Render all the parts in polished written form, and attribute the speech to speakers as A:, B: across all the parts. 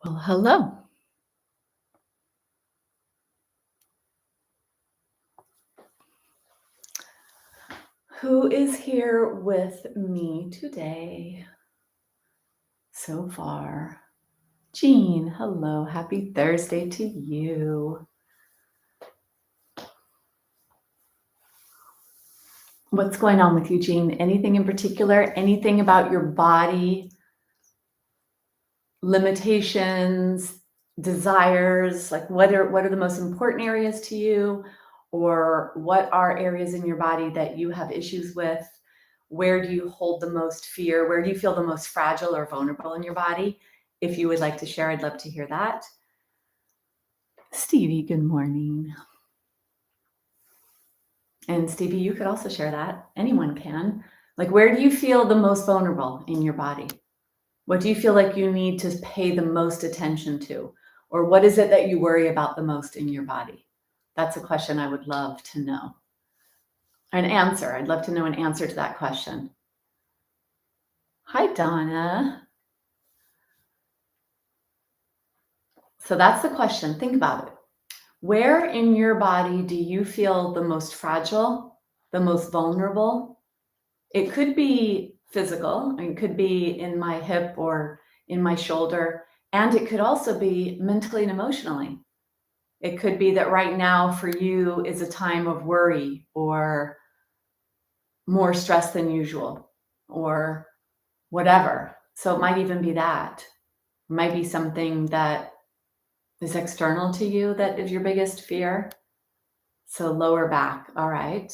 A: Well, hello. Who is here with me today so far? Jean, hello. Happy Thursday to you. What's going on with you, Jean? Anything in particular? Anything about your body? Limitations, desires? Like what are the most important areas to you? Or what are areas in your body that you have issues with? Where do you hold the most fear? Where do you feel the most fragile or vulnerable in your body? If you would like to share, I'd love to hear that. Stevie, good morning. And Stevie, you could also share that. Anyone can. Like, where do you feel the most vulnerable in your body? What do you feel like you need to pay the most attention to? Or what is it that you worry about the most in your body? That's a question I would love to know. An answer. I'd love to know an answer to that question. Hi, Donna. So that's the question. Think about it. Where in your body do you feel the most fragile, the most vulnerable? It could be physical, it could be in my hip or in my shoulder, and it could also be mentally and emotionally. It could be that right now for you is a time of worry or more stress than usual or whatever. So it might even be that. It might be something that is external to you that is your biggest fear. So lower back. All right.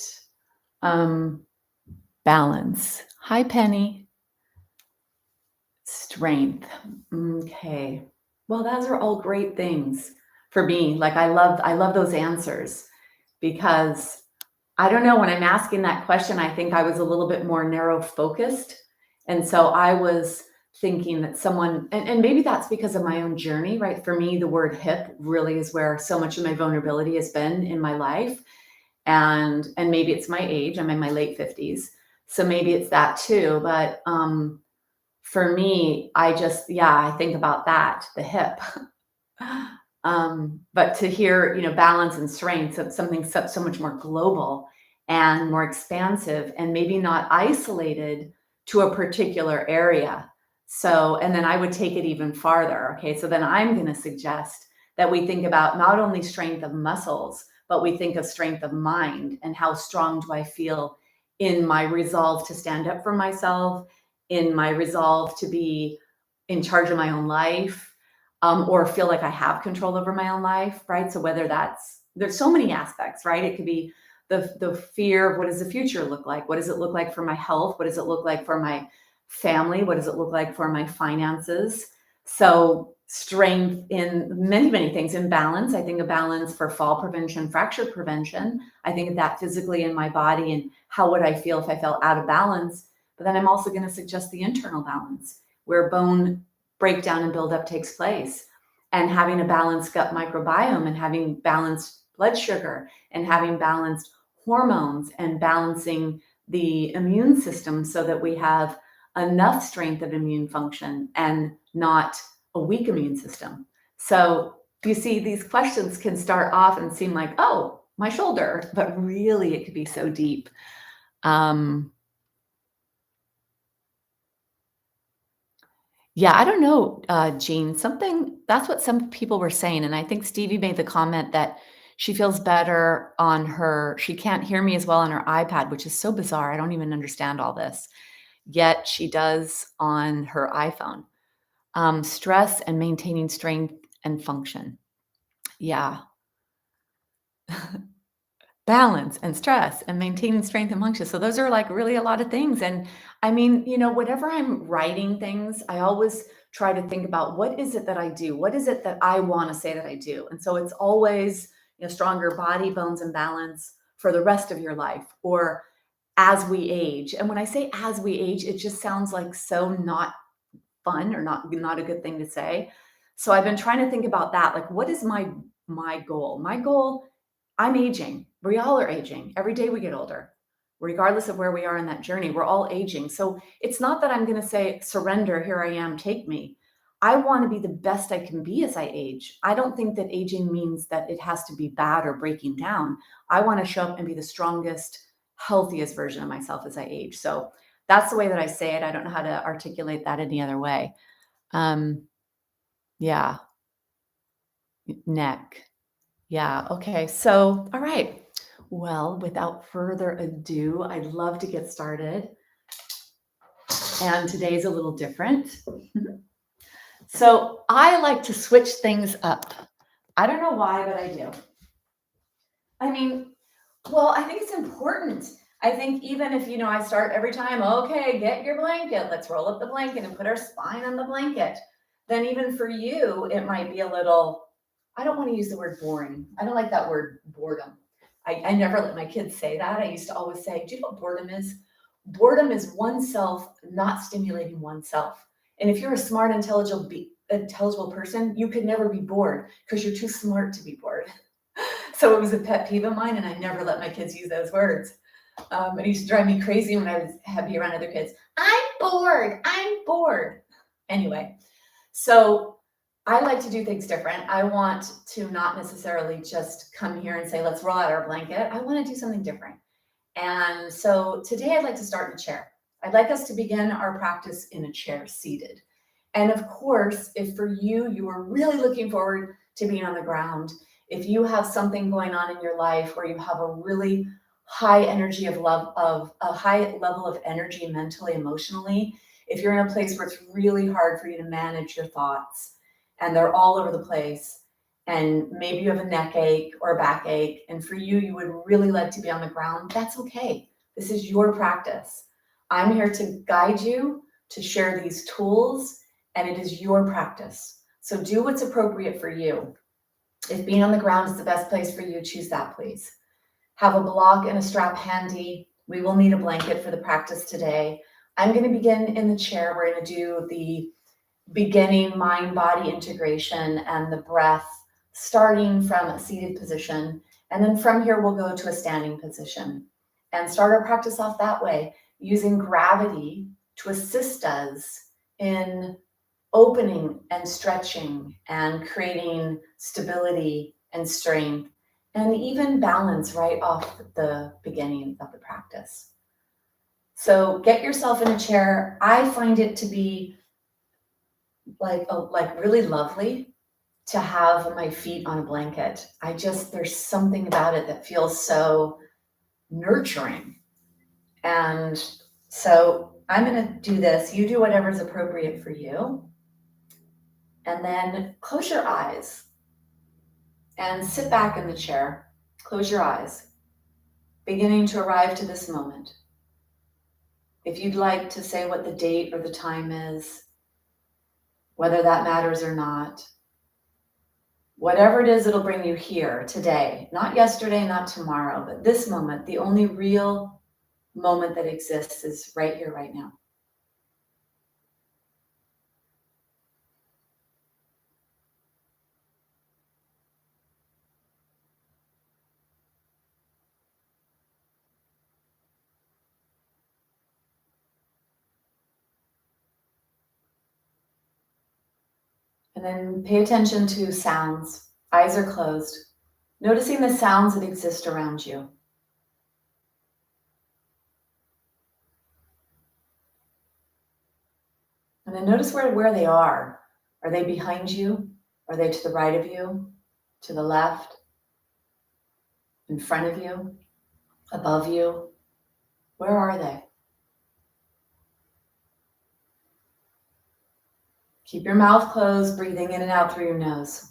A: Balance. Hi, Penny. Strength. Okay. Well, those are all great things for me. Like I love those answers because I don't know, when I'm asking that question, I think I was a little bit more narrow focused. And so I was thinking that someone, and maybe that's because of my own journey, right? For me, the word hip really is where so much of my vulnerability has been in my life. And maybe it's my age, I'm in my late 50s. So maybe it's that too. But for me, I think about that, the hip. But to hear, balance and strength, so something so much more global and more expansive and maybe not isolated to a particular area. So, and then I would take it even farther. Okay. So then I'm going to suggest that we think about not only strength of muscles, but we think of strength of mind and how strong do I feel in my resolve to stand up for myself, in my resolve to be in charge of my own life, or feel like I have control over my own life, right? So whether there's so many aspects, right? It could be the fear of what does the future look like? What does it look like for my health? What does it look like for my family? What does it look like for my finances? So strength in many, many things. In balance, I think a balance for fall prevention, fracture prevention. I think of that physically in my body and how would I feel if I felt out of balance? But then I'm also going to suggest the internal balance where bone breakdown and buildup takes place, and having a balanced gut microbiome and having balanced blood sugar and having balanced hormones and balancing the immune system so that we have enough strength of immune function and not a weak immune system. So you see, these questions can start off and seem like, oh, my shoulder, but really it could be so deep. Yeah, I don't know, Jean, that's what some people were saying, and I think Stevie made the comment that she feels better she can't hear me as well on her iPad, which is so bizarre. I don't even understand all this. Yet she does on her iPhone. Stress and maintaining strength and function. Yeah. Balance and stress and maintaining strength and function. So those are like really a lot of things. And I mean, whenever I'm writing things, I always try to think about what is it that I do? What is it that I want to say that I do? And so it's always, stronger body, bones, and balance for the rest of your life or as we age. And when I say as we age, it just sounds like so not fun or not a good thing to say. So I've been trying to think about that. Like, what is my goal? My goal, I'm aging. We all are aging. Every day we get older, regardless of where we are in that journey. We're all aging. So it's not that I'm going to say, surrender, here I am, take me. I want to be the best I can be as I age. I don't think that aging means that it has to be bad or breaking down. I want to show up and be the strongest, healthiest version of myself as I age. So that's the way that I say it. I don't know how to articulate that any other way. Yeah. Neck. Yeah. Okay. So, all right. Well, without further ado, I'd love to get started. And today's a little different. So I like to switch things up. I don't know why, but I do. I mean, well, I think it's important. I think even if, I start every time, okay, get your blanket, let's roll up the blanket and put our spine on the blanket. Then even for you, it might be a little, I don't want to use the word boring. I don't like that word boredom. I never let my kids say that. I used to always say, do you know what boredom is? Boredom is oneself not stimulating oneself. And if you're a smart, intelligible person, you could never be bored because you're too smart to be bored. So it was a pet peeve of mine, and I never let my kids use those words. It used to drive me crazy when I was happy around other kids. I'm bored. I'm bored. Anyway, so I like to do things different. I want to not necessarily just come here and say, let's roll out our blanket. I want to do something different. And so today I'd like to start in a chair. I'd like us to begin our practice in a chair seated. And of course, if for you, you are really looking forward to being on the ground, if you have something going on in your life where you have a really high energy of love, of a high level of energy mentally, emotionally, if you're in a place where it's really hard for you to manage your thoughts and they're all over the place, and maybe you have a neck ache or a back ache, and for you, you would really like to be on the ground, that's okay. This is your practice. I'm here to guide you, to share these tools, and it is your practice. So do what's appropriate for you. If being on the ground is the best place for you, choose that, please. Have a block and a strap handy. We will need a blanket for the practice today. I'm going to begin in the chair. We're going to do the beginning mind-body integration and the breath, starting from a seated position. And then from here, we'll go to a standing position and start our practice off that way, using gravity to assist us in opening and stretching and creating stability and strength and even balance right off the beginning of the practice. So get yourself in a chair. I find it to be like really lovely to have my feet on a blanket. There's something about it that feels so nurturing. And so I'm going to do this. You do whatever's appropriate for you. And then close your eyes and sit back in the chair. Close your eyes, beginning to arrive to this moment. If you'd like to say what the date or the time is, whether that matters or not, whatever it is, it'll bring you here today, not yesterday, not tomorrow, but this moment. The only real moment that exists is right here, right now. And then pay attention to sounds. Eyes are closed. Noticing the sounds that exist around you. And then notice where they are. Are they behind you? Are they to the right of you? To the left? In front of you? Above you? Where are they? Keep your mouth closed, breathing in and out through your nose.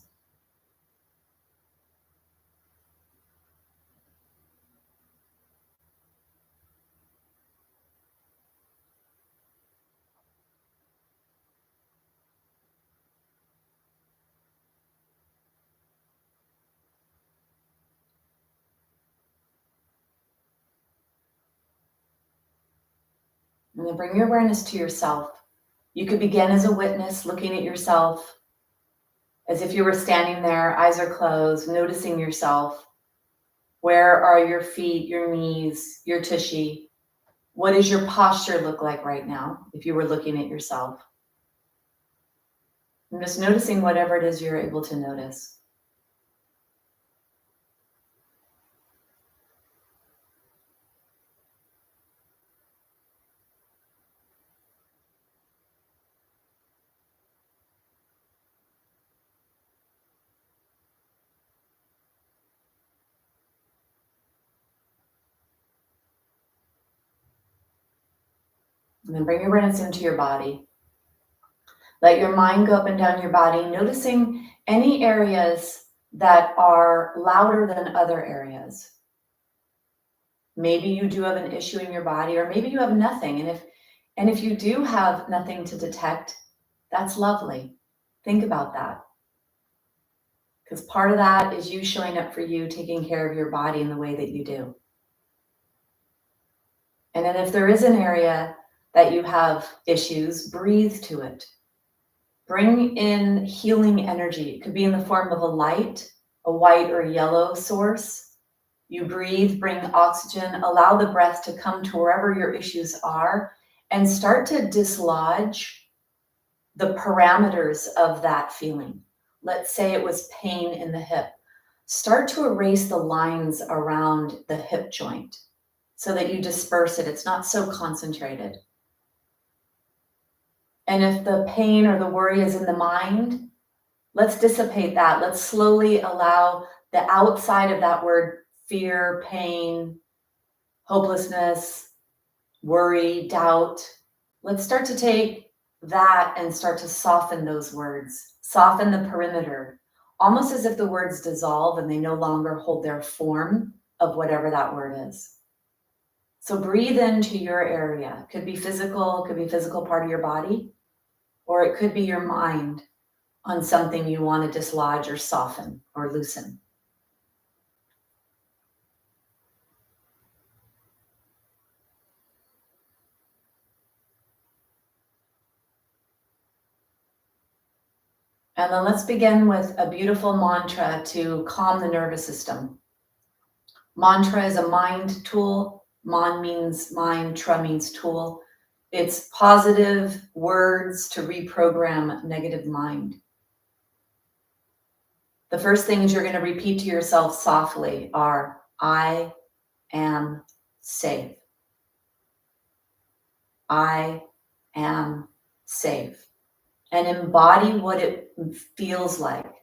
A: And then bring your awareness to yourself. You could begin as a witness, looking at yourself as if you were standing there, eyes are closed, noticing yourself. Where are your feet, your knees, your tushy? What does your posture look like right now if you were looking at yourself? I'm just noticing whatever it is you're able to notice. And then bring your awareness into your body. Let your mind go up and down your body, noticing any areas that are louder than other areas. Maybe you do have an issue in your body, or maybe you have nothing. And if you do have nothing to detect, that's lovely. Think about that. Because part of that is you showing up for you, taking care of your body in the way that you do. And then if there is an area that you have issues, breathe to it. Bring in healing energy. It could be in the form of a light, a white or yellow source. You breathe, bring oxygen, allow the breath to come to wherever your issues are, and start to dislodge the parameters of that feeling. Let's say it was pain in the hip. Start to erase the lines around the hip joint so that you disperse it. It's not so concentrated. And if the pain or the worry is in the mind, let's dissipate that. Let's slowly allow the outside of that word, fear, pain, hopelessness, worry, doubt. Let's start to take that and start to soften those words, soften the perimeter, almost as if the words dissolve and they no longer hold their form of whatever that word is. So breathe into your area. It could be physical part of your body, or it could be your mind on something you want to dislodge or soften or loosen. And then let's begin with a beautiful mantra to calm the nervous system. Mantra is a mind tool. Man means mind, tra means tool. It's positive words to reprogram negative mind. The first things you're going to repeat to yourself softly are, I am safe. I am safe. And embody what it feels like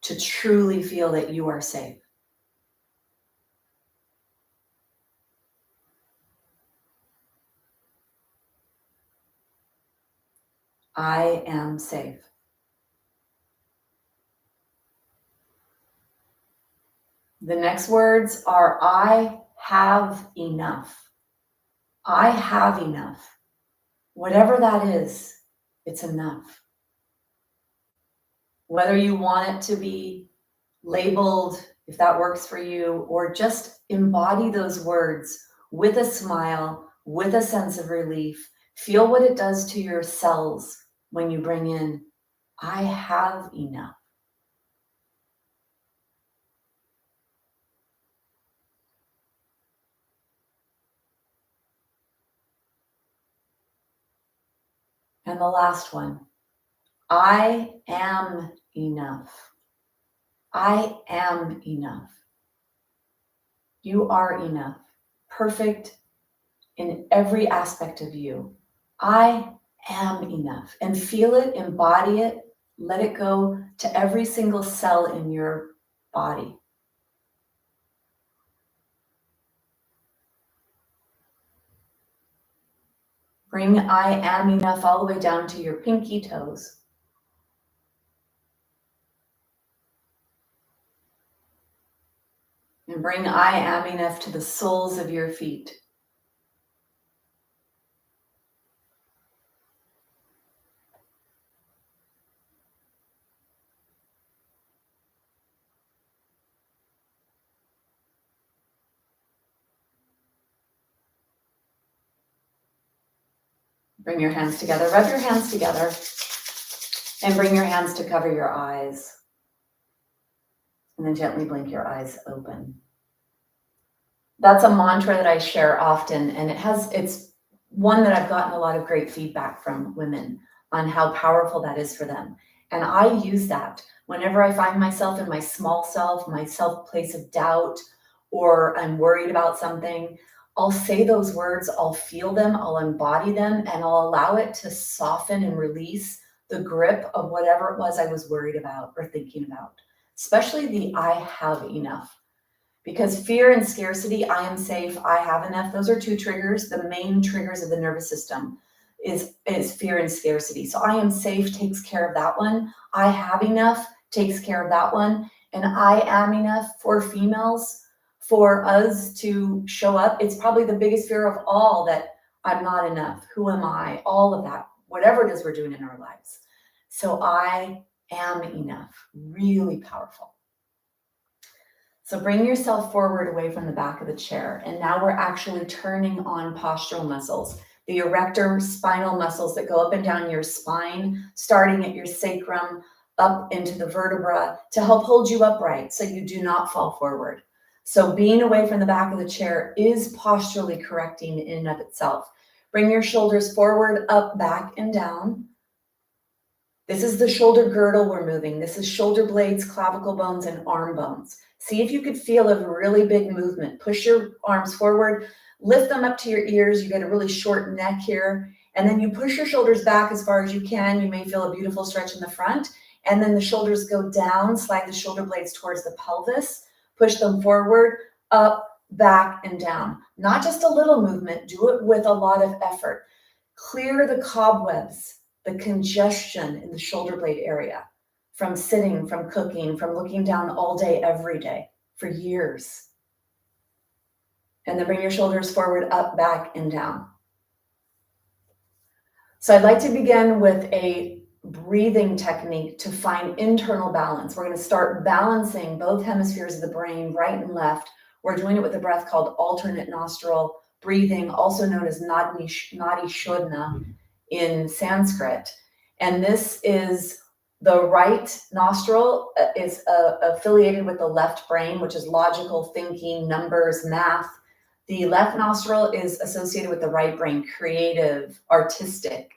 A: to truly feel that you are safe. I am safe. The next words are, I have enough. I have enough. Whatever that is, it's enough. Whether you want it to be labeled, if that works for you, or just embody those words with a smile, with a sense of relief. Feel what it does to your cells when you bring in, I have enough. And the last one, I am enough. I am enough. You are enough, perfect in every aspect of you. I am enough. And feel it, embody it, let it go to every single cell in your body. Bring I am enough all the way down to your pinky toes. And bring I am enough to the soles of your feet. Bring your hands together, rub your hands together, and bring your hands to cover your eyes. And then gently blink your eyes open. That's a mantra that I share often, and it's one that I've gotten a lot of great feedback from women on how powerful that is for them. And I use that whenever I find myself in my small self, my self place of doubt, or I'm worried about something. I'll say those words, I'll feel them, I'll embody them, and I'll allow it to soften and release the grip of whatever it was I was worried about or thinking about, especially the I have enough. Because fear and scarcity, I am safe, I have enough, those are two triggers. The main triggers of the nervous system is fear and scarcity. So I am safe takes care of that one. I have enough takes care of that one. And I am enough for females, for us to show up. It's probably the biggest fear of all, that I'm not enough. Who am I? All of that, whatever it is we're doing in our lives. So I am enough, really powerful. So bring yourself forward away from the back of the chair. And now we're actually turning on postural muscles, the erector spinal muscles that go up and down your spine, starting at your sacrum, up into the vertebra to help hold you upright so you do not fall forward. So being away from the back of the chair is posturally correcting in and of itself. Bring your shoulders forward, up, back, and down. This is the shoulder girdle we're moving. This is shoulder blades, clavicle bones, and arm bones. See if you could feel a really big movement. Push your arms forward, lift them up to your ears. You get a really short neck here. And then you push your shoulders back as far as you can. You may feel a beautiful stretch in the front. And then the shoulders go down, slide the shoulder blades towards the pelvis, push them forward, up, back, and down. Not just a little movement, do it with a lot of effort. Clear the cobwebs, the congestion in the shoulder blade area from sitting, from cooking, from looking down all day, every day for years. And then bring your shoulders forward, up, back, and down. So I'd like to begin with a breathing technique to find internal balance. We're going to start balancing both hemispheres of the brain, right and left. We're doing it with a breath called alternate nostril breathing, also known as Nadi Shodhana in Sanskrit. And this is the right nostril is affiliated with the left brain, which is logical thinking, numbers, math. The left nostril is associated with the right brain, creative, artistic.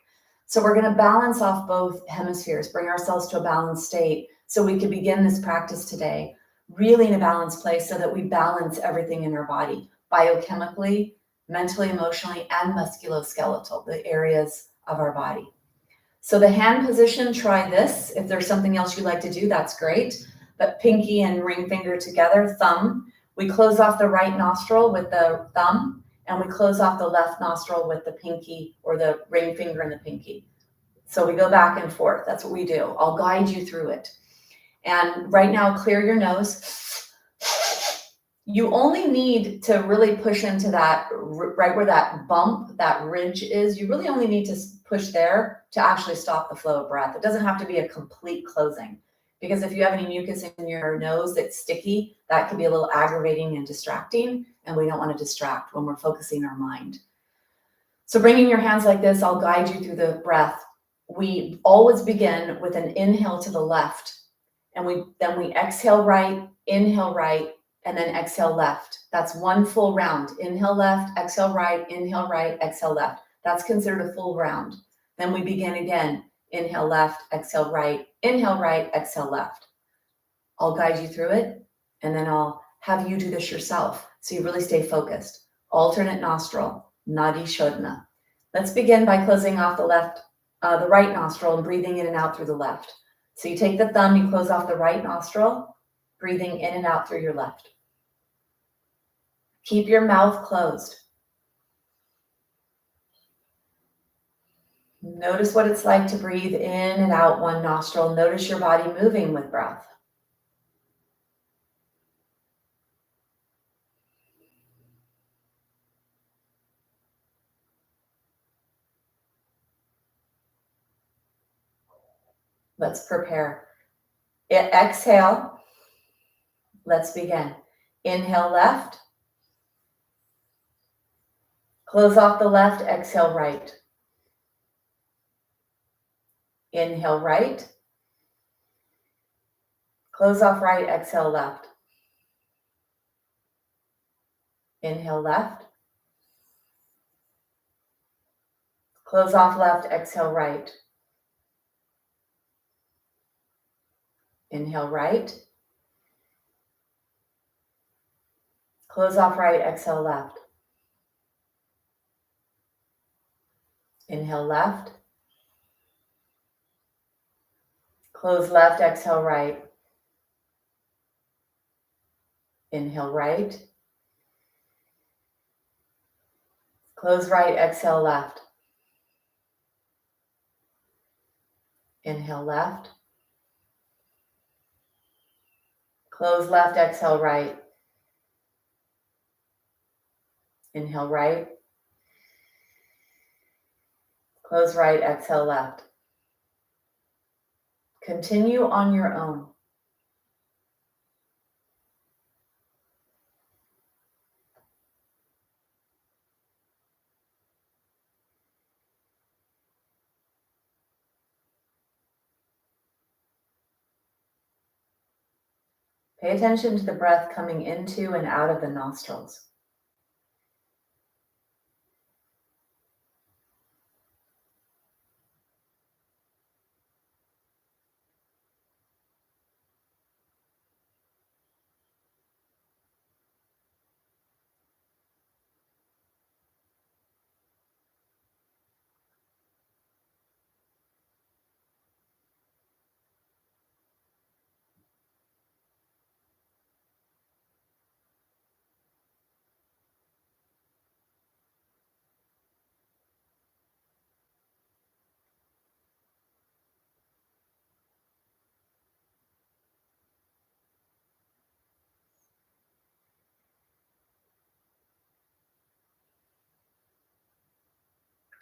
A: So we're going to balance off both hemispheres, bring ourselves to a balanced state so we can begin this practice today, really in a balanced place so that we balance everything in our body, biochemically, mentally, emotionally, and musculoskeletal, the areas of our body. So the hand position, try this. If there's something else you'd like to do, that's great. But pinky and ring finger together, thumb. We close off the right nostril with the thumb, and we close off the left nostril with the pinky or the ring finger and the pinky. So we go back and forth. That's what we do. I'll guide you through it. And right now, clear your nose. You only need to really push into that, right where that bump, that ridge is. You really only need to push there to actually stop the flow of breath. It doesn't have to be a complete closing, because if you have any mucus in your nose that's sticky, that can be a little aggravating and distracting, and we don't want to distract when we're focusing our mind. So bringing your hands like this, I'll guide you through the breath. We always begin with an inhale to the left, and then we exhale right, and then exhale left. That's one full round. Inhale left, exhale right, exhale left. That's considered a full round. Then we begin again. Inhale left, exhale right, exhale left. I'll guide you through it, and then I'll have you do this yourself so you really stay focused. Alternate nostril, Nadi Shodhana. Let's begin by closing off the right nostril and breathing in and out through the left. So you take the thumb, you close off the right nostril, breathing in and out through your left. Keep your mouth closed. Notice what it's like to breathe in and out one nostril. Notice your body moving with breath. Let's prepare. Exhale. Let's begin. Inhale left. Close off the left, exhale right. Inhale right. Close off right, exhale left. Inhale left. Close off left, exhale right. Inhale right. Close off right, exhale left. Inhale left. Close left, exhale right. Inhale right. Close right, exhale left. Inhale left. Close left, exhale right. Inhale right. Close right, exhale left. Continue on your own. Pay attention to the breath coming into and out of the nostrils.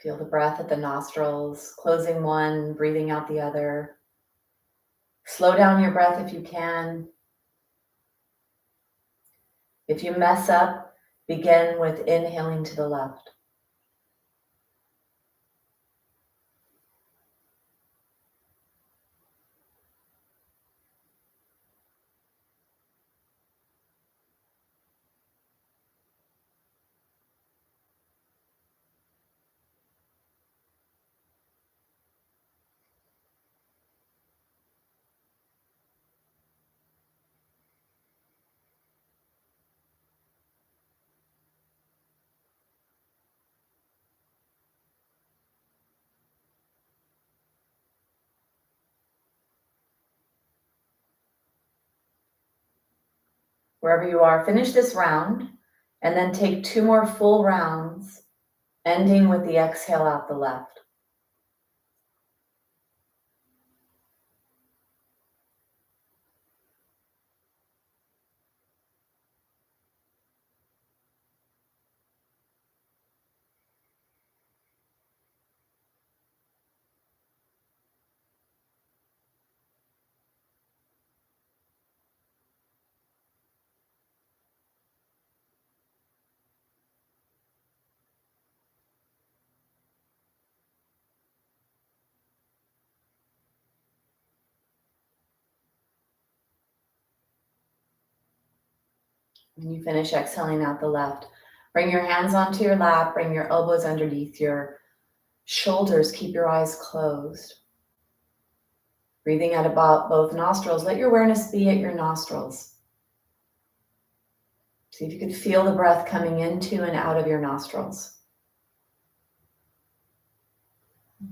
A: Feel the breath at the nostrils, closing one, breathing out the other. Slow down your breath if you can. If you mess up, begin with inhaling to the left. Wherever you are, finish this round and then take 2 more full rounds, ending with the exhale out the left. When you finish exhaling out the left, bring your hands onto your lap, bring your elbows underneath your shoulders, keep your eyes closed. Breathing out about both nostrils, let your awareness be at your nostrils. See if you could feel the breath coming into and out of your nostrils.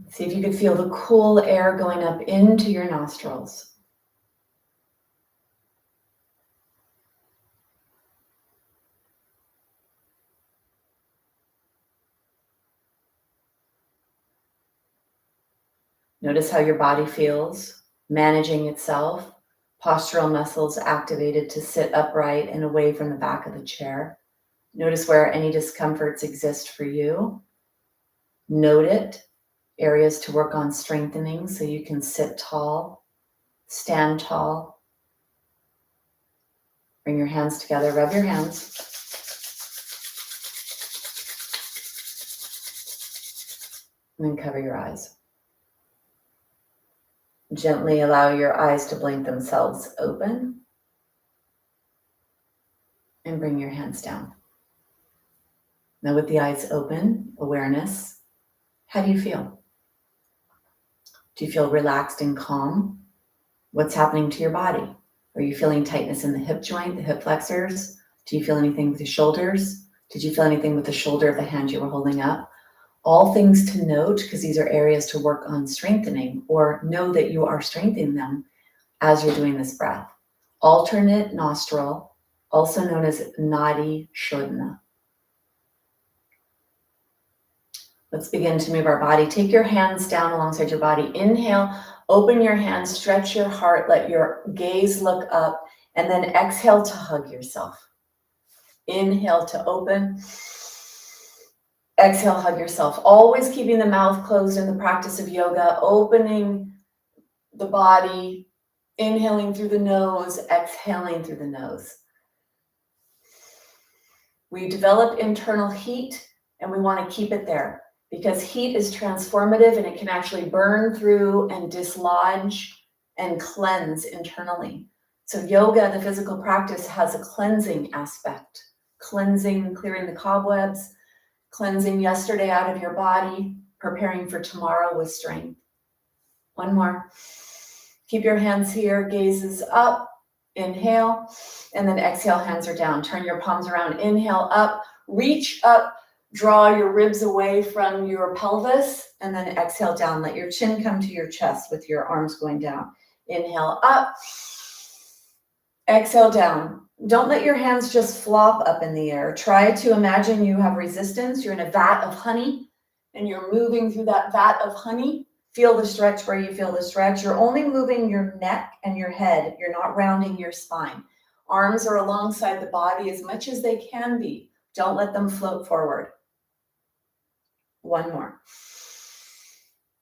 A: See if you could feel the cool air going up into your nostrils. Notice how your body feels, managing itself, postural muscles activated to sit upright and away from the back of the chair. Notice where any discomforts exist for you. Note it, areas to work on strengthening so you can sit tall, stand tall. Bring your hands together, rub your hands. And then cover your eyes. Gently allow your eyes to blink themselves open. And bring your hands down. Now with the eyes open, awareness, how do you feel? Do you feel relaxed and calm? What's happening to your body? Are you feeling tightness in the hip joint, the hip flexors? Do you feel anything with the shoulders? Did you feel anything with the shoulder of the hand you were holding up? All things to note, because these are areas to work on strengthening, or know that you are strengthening them as you're doing this breath. Alternate nostril, also known as Nadi Shodhana. Let's begin to move our body. Take your hands down alongside your body. Inhale, open your hands, stretch your heart, let your gaze look up, and then exhale to hug yourself. Inhale to open. Exhale, hug yourself. Always keeping the mouth closed in the practice of yoga, opening the body, inhaling through the nose, exhaling through the nose. We develop internal heat and we want to keep it there because heat is transformative and it can actually burn through and dislodge and cleanse internally. So yoga, the physical practice, has a cleansing aspect. Cleansing, clearing the cobwebs, cleansing yesterday out of your body, preparing for tomorrow with strength. One more. Keep your hands here, gazes up, inhale, and then exhale, hands are down. Turn your palms around, inhale up, reach up, draw your ribs away from your pelvis, and then exhale down. Let your chin come to your chest with your arms going down. Inhale up, exhale down. Don't let your hands just flop up in the air. Try to imagine you have resistance. You're in a vat of honey and you're moving through that vat of honey. Feel the stretch where you feel the stretch. You're only moving your neck and your head. You're not rounding your spine. Arms are alongside the body as much as they can be. Don't let them float forward. One more.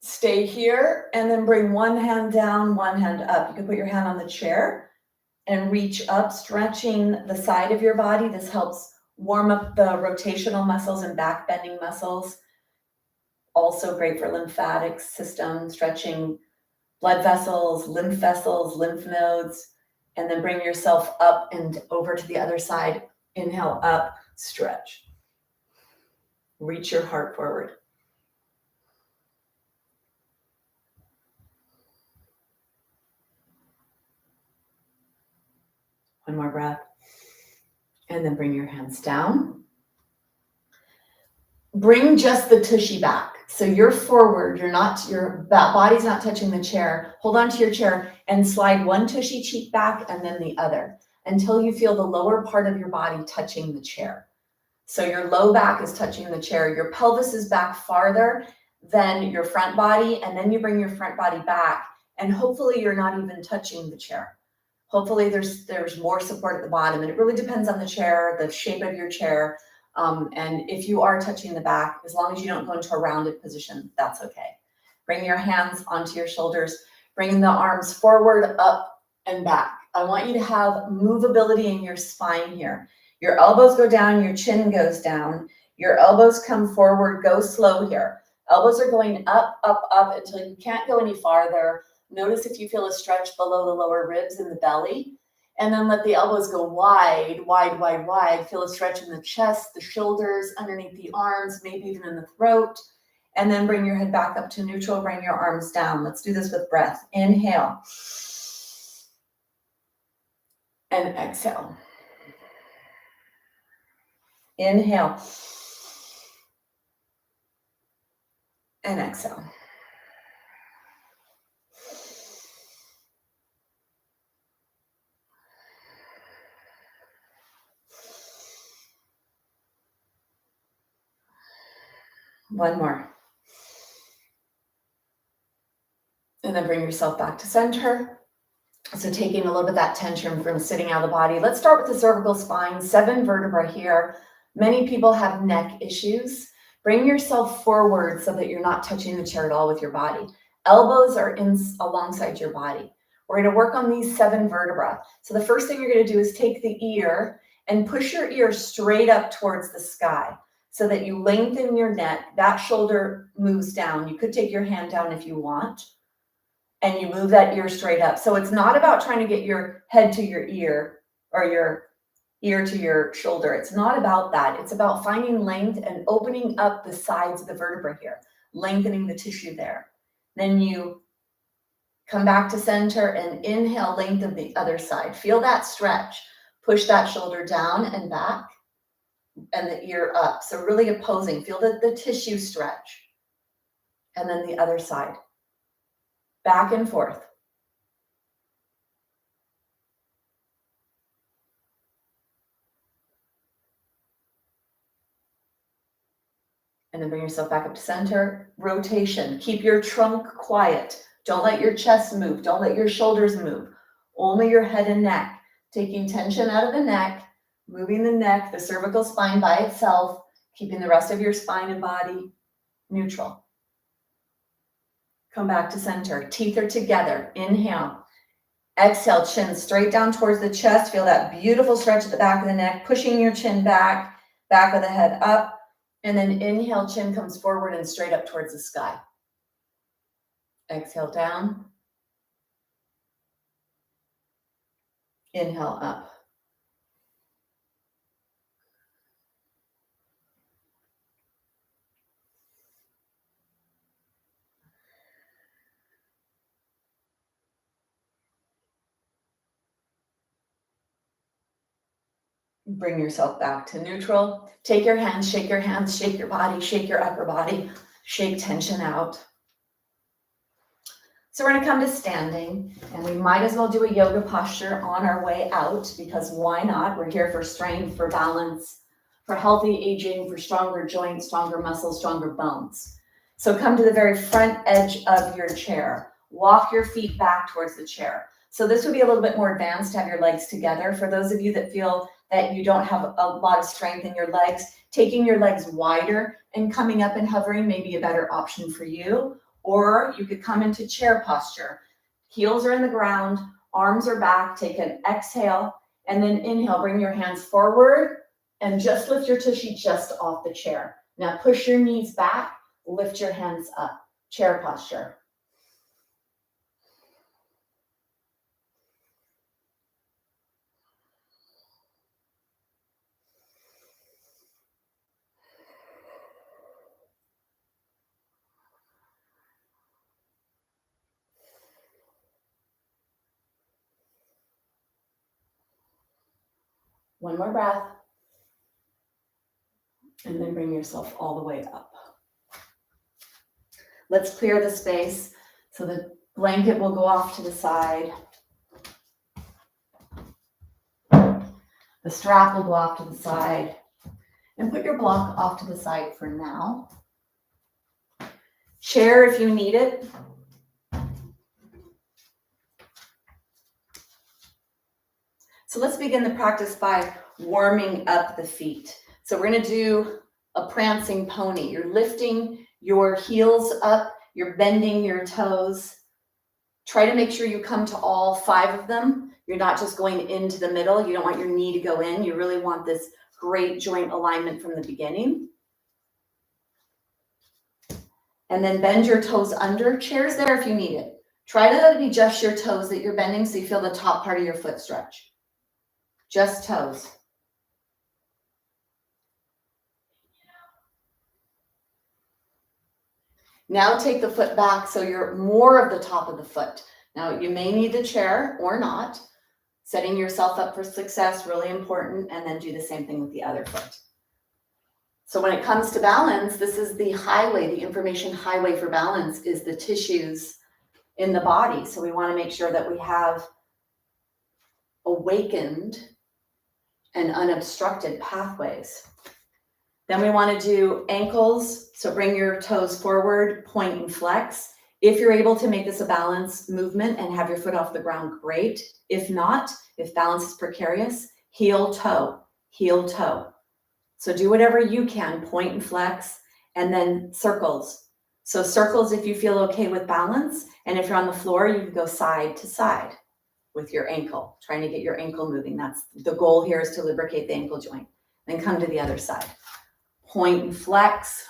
A: Stay here and then bring one hand down, one hand up. You can put your hand on the chair and reach up, stretching the side of your body. This helps warm up the rotational muscles and back bending muscles. Also great for lymphatic system, stretching blood vessels, lymph nodes, and then bring yourself up and over to the other side. Inhale up, stretch. Reach your heart forward. One more breath. And then bring your hands down. Bring just the tushy back. So you're forward, your body's not touching the chair. Hold on to your chair and slide one tushy cheek back and then the other until you feel the lower part of your body touching the chair. So your low back is touching the chair. Your pelvis is back farther than your front body, and then you bring your front body back, and hopefully you're not even touching the chair. Hopefully there's more support at the bottom, and it really depends on the chair, the shape of your chair. And if you are touching the back, as long as you don't go into a rounded position, that's okay. Bring your hands onto your shoulders, bring the arms forward, up, and back. I want you to have movability in your spine here. Your elbows go down, your chin goes down, your elbows come forward, go slow here. Elbows are going up, up, up until you can't go any farther. Notice if you feel a stretch below the lower ribs in the belly. And then let the elbows go wide, wide, wide, wide. Feel a stretch in the chest, the shoulders, underneath the arms, maybe even in the throat. And then bring your head back up to neutral, bring your arms down. Let's do this with breath. Inhale. And exhale. Inhale. And exhale. One more. And then bring yourself back to center. So taking a little bit of that tension from sitting out of the body. Let's start with the cervical spine, 7 vertebrae here. Many people have neck issues. Bring yourself forward so that you're not touching the chair at all with your body. Elbows are in alongside your body. We're going to work on these 7 vertebrae. So the first thing you're going to do is take the ear and push your ear straight up towards the sky so that you lengthen your neck. That shoulder moves down. You could take your hand down if you want. And you move that ear straight up. So it's not about trying to get your head to your ear or your ear to your shoulder. It's not about that. It's about finding length and opening up the sides of the vertebra here, lengthening the tissue there. Then you Come back to center and inhale, lengthen the other side. Feel that stretch. Push that shoulder down and back and the ear up. So really opposing. Feel the tissue stretch. And then the other side. Back and forth. And then bring yourself back up to center. Rotation. Keep your trunk quiet. Don't let your chest move. Don't let your shoulders move. Only your head and neck. Taking tension out of the neck, moving the neck, the cervical spine by itself, keeping the rest of your spine and body neutral. Come back to center. Teeth are together. Inhale. Exhale, chin straight down towards the chest. Feel that beautiful stretch at the back of the neck, pushing your chin back, back of the head up. And then inhale, chin comes forward and straight up towards the sky. Exhale down. Inhale up. Bring yourself back to neutral. Take your hands, shake your body, shake your upper body, shake tension out. So we're going to come to standing, and we might as well do a yoga posture on our way out, because why not? We're here for strength, for balance, for healthy aging, for stronger joints, stronger muscles, stronger bones. So come to the very front edge of your chair. Walk your feet back towards the chair. So this would be a little bit more advanced to have your legs together. For those of you that feel that you don't have a lot of strength in your legs, taking your legs wider and coming up and hovering may be a better option for you. Or you could come into chair posture. Heels are in the ground, arms are back. Take an exhale and then inhale. Bring your hands forward and just lift your tushy just off the chair. Now push your knees back, lift your hands up. Chair posture. One more breath. And then bring yourself all the way up. Let's clear the space. So the blanket will go off to the side. The strap will go off to the side. And put your block off to the side for now. Chair if you need it. So let's begin the practice by warming up the feet. So we're going to do a prancing pony. You're lifting your heels up, you're bending your toes. Try to make sure you come to all 5 of them. You're not just going into the middle. You don't want your knee to go in. You really want this great joint alignment from the beginning. And then bend your toes under. Chair's there if you need it. Try to be just your toes that you're bending so you feel the top part of your foot stretch. Just toes. Now take the foot back so you're more of the top of the foot. Now you may need the chair or not. Setting yourself up for success, really important, and then do the same thing with the other foot. So when it comes to balance, this is the highway, the information highway for balance is the tissues in the body. So we want to make sure that we have awakened and unobstructed pathways. Then we want to do ankles. So bring your toes forward, point and flex. If you're able to make this a balance movement and have your foot off the ground, great. If not, if balance is precarious, heel toe, heel toe. So do whatever you can, point and flex, and then circles. So circles if you feel okay with balance, and if you're on the floor, you can go side to side with your ankle, trying to get your ankle moving. That's the goal here, is to lubricate the ankle joint. Then come to the other side. Point and flex.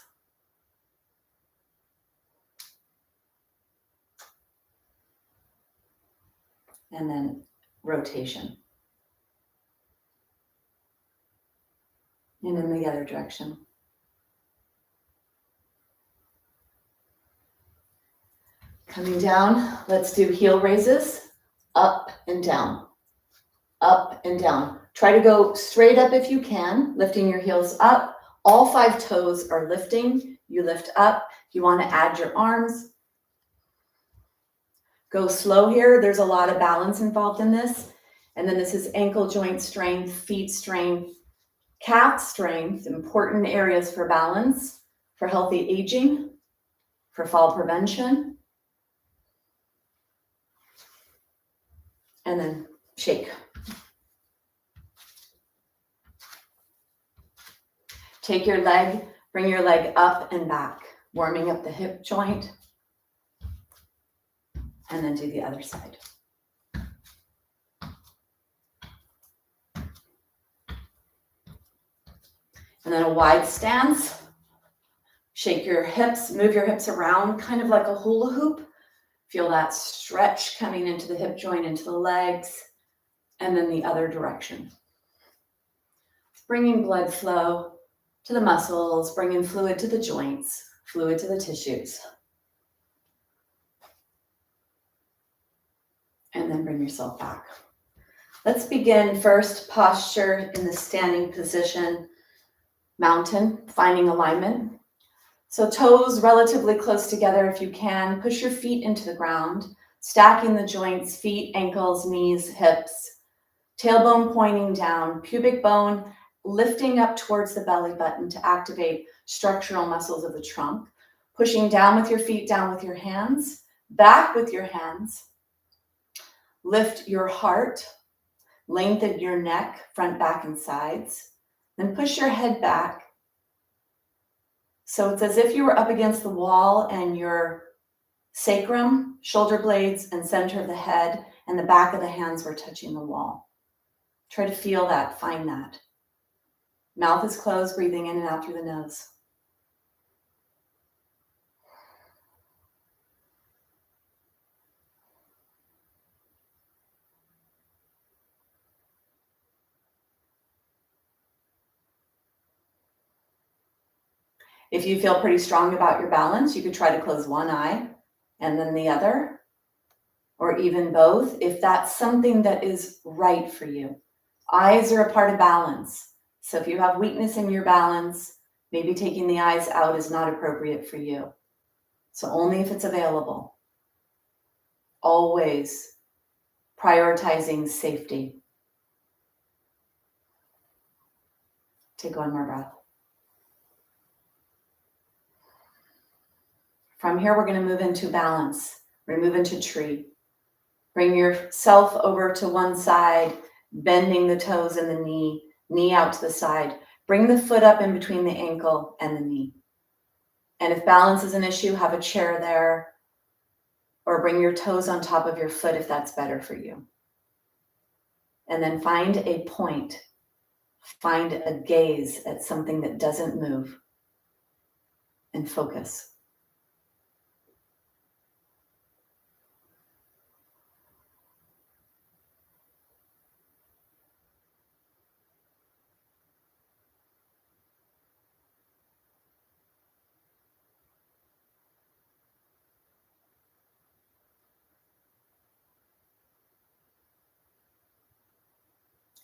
A: And then rotation. And in the other direction. Coming down, let's do heel raises, up and down, up and down. Try to go straight up if you can, lifting your heels up. All 5 toes are lifting. You lift up. If you want to add your arms, go slow here. There's a lot of balance involved in this. And then this is ankle joint strength, feet strength, calf strength, important areas for balance, for healthy aging, for fall prevention. And then shake. Take your leg, bring your leg up and back, warming up the hip joint. And then do the other side. And then a wide stance. Shake your hips, move your hips around, kind of like a hula hoop. Feel that stretch coming into the hip joint, into the legs, and then the other direction. Bringing blood flow to the muscles, bringing fluid to the joints, fluid to the tissues. And then bring yourself back. Let's begin first posture in the standing position, mountain, finding alignment. So toes relatively close together if you can. Push your feet into the ground, stacking the joints, feet, ankles, knees, hips, tailbone pointing down, pubic bone lifting up towards the belly button to activate structural muscles of the trunk. Pushing down with your feet, down with your hands, back with your hands. Lift your heart, lengthen your neck, front, back, and sides. Then push your head back. So it's as if you were up against the wall and your sacrum, shoulder blades, and center of the head and the back of the hands were touching the wall. Try to feel that, find that. Mouth is closed, breathing in and out through the nose. If you feel pretty strong about your balance, you could try to close one eye and then the other, or even both, if that's something that is right for you. Eyes are a part of balance. So if you have weakness in your balance, maybe taking the eyes out is not appropriate for you. So only if it's available. Always prioritizing safety. Take one more breath. From here, we're going to move into balance. We're going to move into tree. Bring yourself over to one side, bending the toes and the knee out to the side. Bring the foot up in between the ankle and the knee. And if balance is an issue, have a chair there, or bring your toes on top of your foot if that's better for you. And then find a point. Find a gaze at something that doesn't move and focus.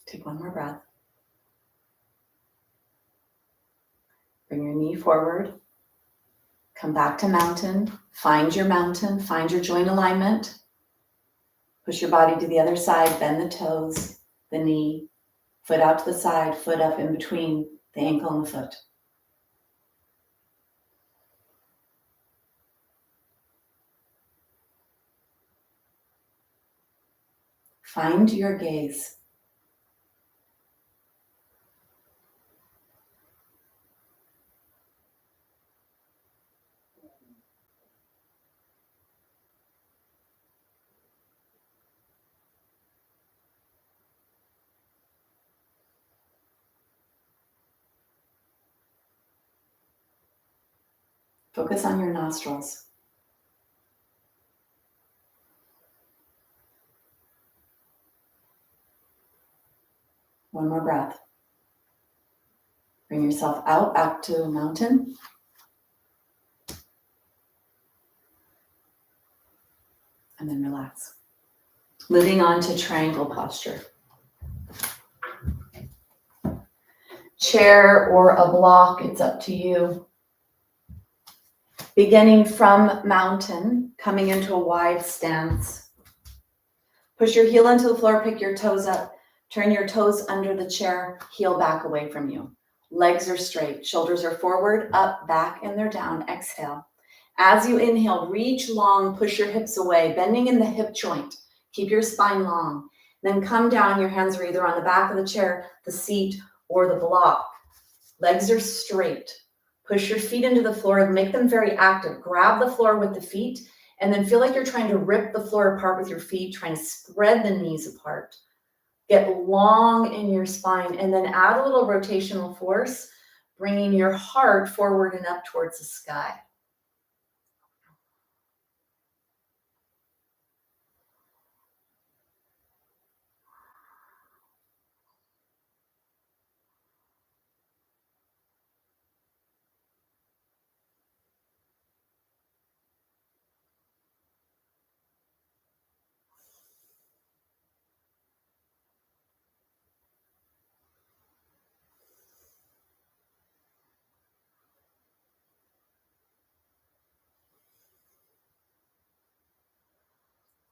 A: Take one more breath. Bring your knee forward. Come back to mountain. Find your mountain. Find your joint alignment. Push your body to the other side. Bend the toes, the knee, foot out to the side, foot up in between the ankle and the foot. Find your gaze. Focus on your nostrils. One more breath. Bring yourself out, back to a mountain. and then relax. Moving on to triangle posture. Chair or a block, it's up to you. Beginning from mountain, coming into a wide stance. Push your heel into the floor, pick your toes up, turn your toes under the chair, heel back away from you. Legs are straight, shoulders are forward, up, back, and they're down. Exhale. As you inhale, reach long, push your hips away, bending in the hip joint. Keep your spine long. Then come down, your hands are either on the back of the chair, the seat, or the block. Legs are straight. Push your feet into the floor and make them very active. Grab the floor with the feet and then feel like you're trying to rip the floor apart with your feet, trying to spread the knees apart. Get long in your spine and then add a little rotational force, bringing your heart forward and up towards the sky.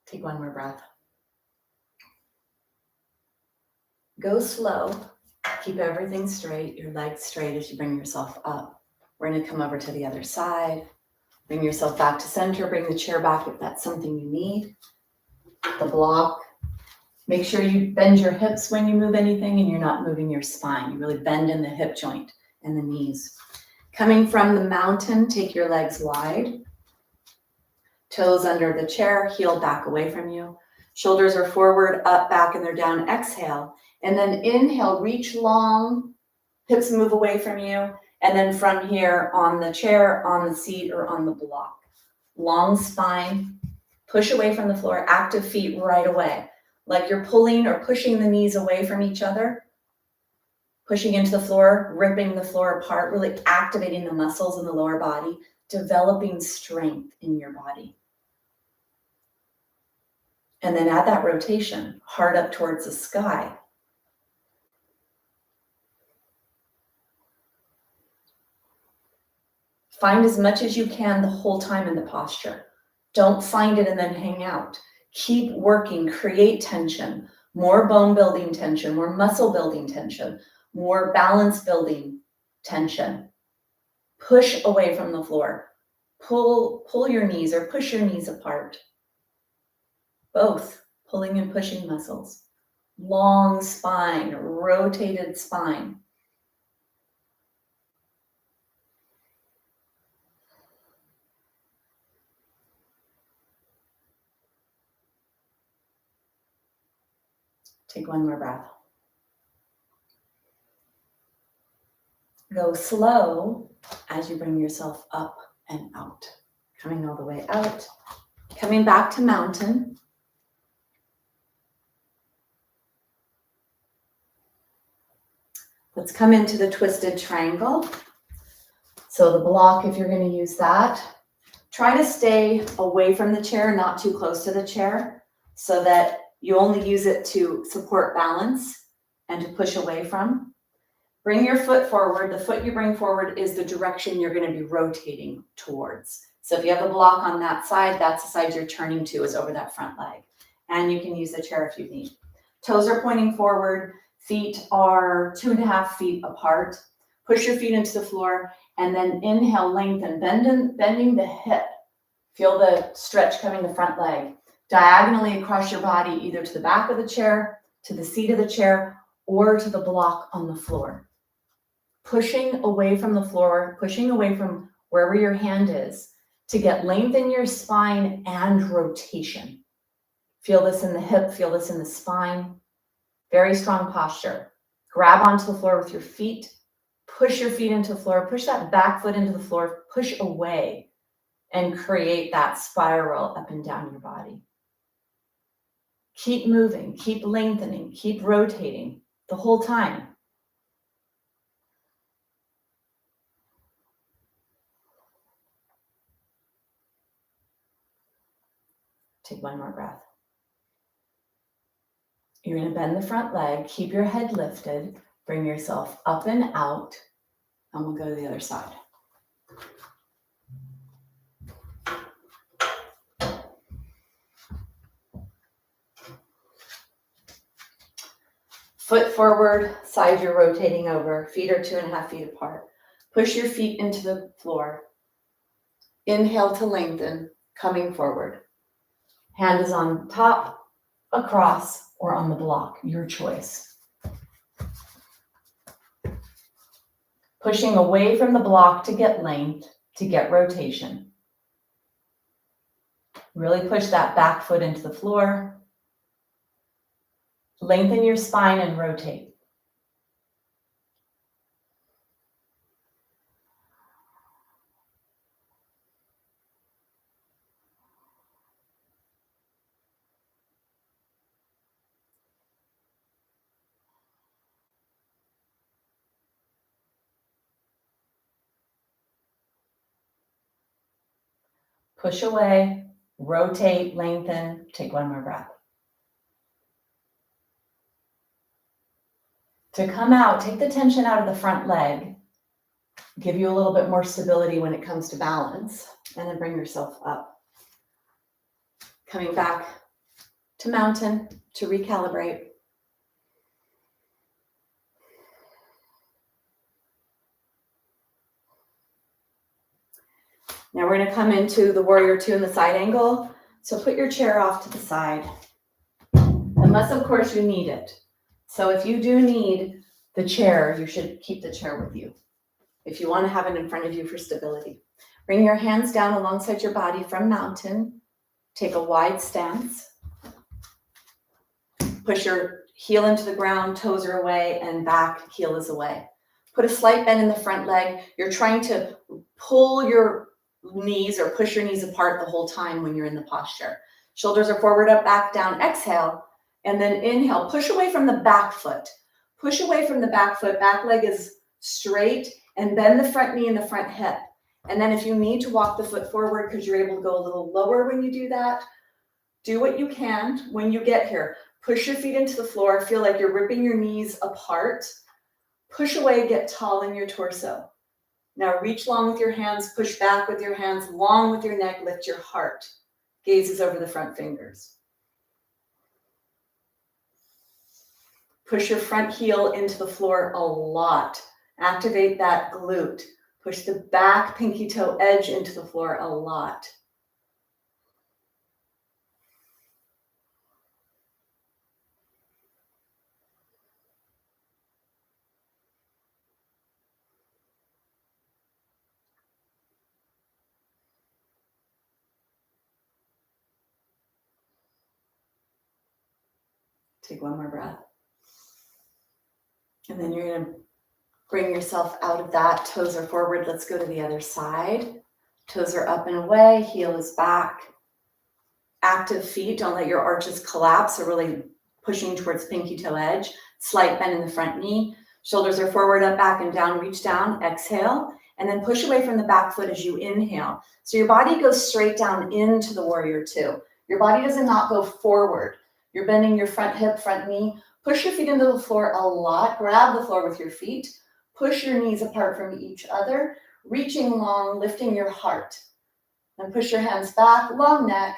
A: Take one more breath. Go slow. Keep everything straight, your legs straight as you bring yourself up. We're going to come over to the other side. Bring yourself back to center. Bring the chair back if that's something you need. The block. Make sure you bend your hips when you move anything and you're not moving your spine. You really bend in the hip joint and the knees. Coming from the mountain, take your legs wide. Toes under the chair, heel back away from you. Shoulders are forward, up, back, and they're down. Exhale. And then inhale, reach long. Hips move away from you. And then from here, on the chair, on the seat, or on the block. Long spine. Push away from the floor. Active feet right away. Like you're pulling or pushing the knees away from each other. Pushing into the floor, ripping the floor apart, really activating the muscles in the lower body, developing strength in your body. And then add that rotation, heart up towards the sky. Find as much as you can the whole time in the posture. Don't find it and then hang out. Keep working, create tension, more bone building tension, more muscle building tension, more balance building tension. Push away from the floor. Pull your knees or push your knees apart. Both pulling and pushing muscles. Long spine, rotated spine. Take one more breath. Go slow as you bring yourself up and out. Coming all the way out. Coming back to mountain. Let's come into the twisted triangle. So the block, if you're going to use that, try to stay away from the chair, not too close to the chair, so that you only use it to support balance and to push away from. Bring your foot forward. The foot you bring forward is the direction you're going to be rotating towards. So if you have a block on that side, that's the side you're turning to, is over that front leg. And you can use the chair if you need. Toes are pointing forward. Feet are 2.5 feet apart. Push your feet into the floor and then inhale, lengthen, bending the hip. Feel the stretch coming the front leg. Diagonally across your body, either to the back of the chair, to the seat of the chair, or to the block on the floor. Pushing away from the floor, pushing away from wherever your hand is to get length in your spine and rotation. Feel this in the hip, feel this in the spine. Very strong posture. Grab onto the floor with your feet. Push your feet into the floor. Push that back foot into the floor. Push away and create that spiral up and down your body. Keep moving, keep lengthening, keep rotating the whole time. Take one more breath. You're going to bend the front leg, keep your head lifted, bring yourself up and out, and we'll go to the other side. Foot forward, side you're rotating over, feet are 2.5 feet apart. Push your feet into the floor. Inhale to lengthen, coming forward. Hand is on top, across, or on the block, your choice. Pushing away from the block to get length, to get rotation. Really push that back foot into the floor. Lengthen your spine and rotate. Push away, rotate, lengthen, take one more breath. To come out, take the tension out of the front leg, give you a little bit more stability when it comes to balance, and then bring yourself up. Coming back to mountain to recalibrate. Now we're going to come into the warrior two in the side angle. So put your chair off to the side, unless of course you need it. So if you do need the chair, you should keep the chair with you if you want to have it in front of you for stability. Bring your hands down alongside your body from mountain. Take a wide stance. Push your heel into the ground, toes are away, and back heel is away. Put a slight bend in the front leg. You're trying to pull your knees or push your knees apart the whole time when you're in the posture. Shoulders are forward, up, back, down. Exhale, and then inhale. Push away from the back foot. Push away from the back foot. Back leg is straight, and bend the front knee and the front hip. And then if you need to walk the foot forward because you're able to go a little lower when you do that, do what you can. When you get here, push your feet into the floor. Feel like you're ripping your knees apart. Push away, get tall in your torso. Now reach long with your hands, push back with your hands, long with your neck, lift your heart. Gazes over the front fingers. Push your front heel into the floor a lot. Activate that glute. Push the back pinky toe edge into the floor a lot. Take one more breath. And then you're going to bring yourself out of that. Toes are forward. Let's go to the other side. Toes are up and away. Heel is back. Active feet. Don't let your arches collapse. So really pushing towards pinky toe edge. Slight bend in the front knee. Shoulders are forward, up, back, and down. Reach down. Exhale. And then push away from the back foot as you inhale. So your body goes straight down into the warrior two. Your body does not go forward. You're bending your front hip, front knee. Push your feet into the floor a lot. Grab the floor with your feet. Push your knees apart from each other. Reaching long, lifting your heart. And push your hands back, long neck.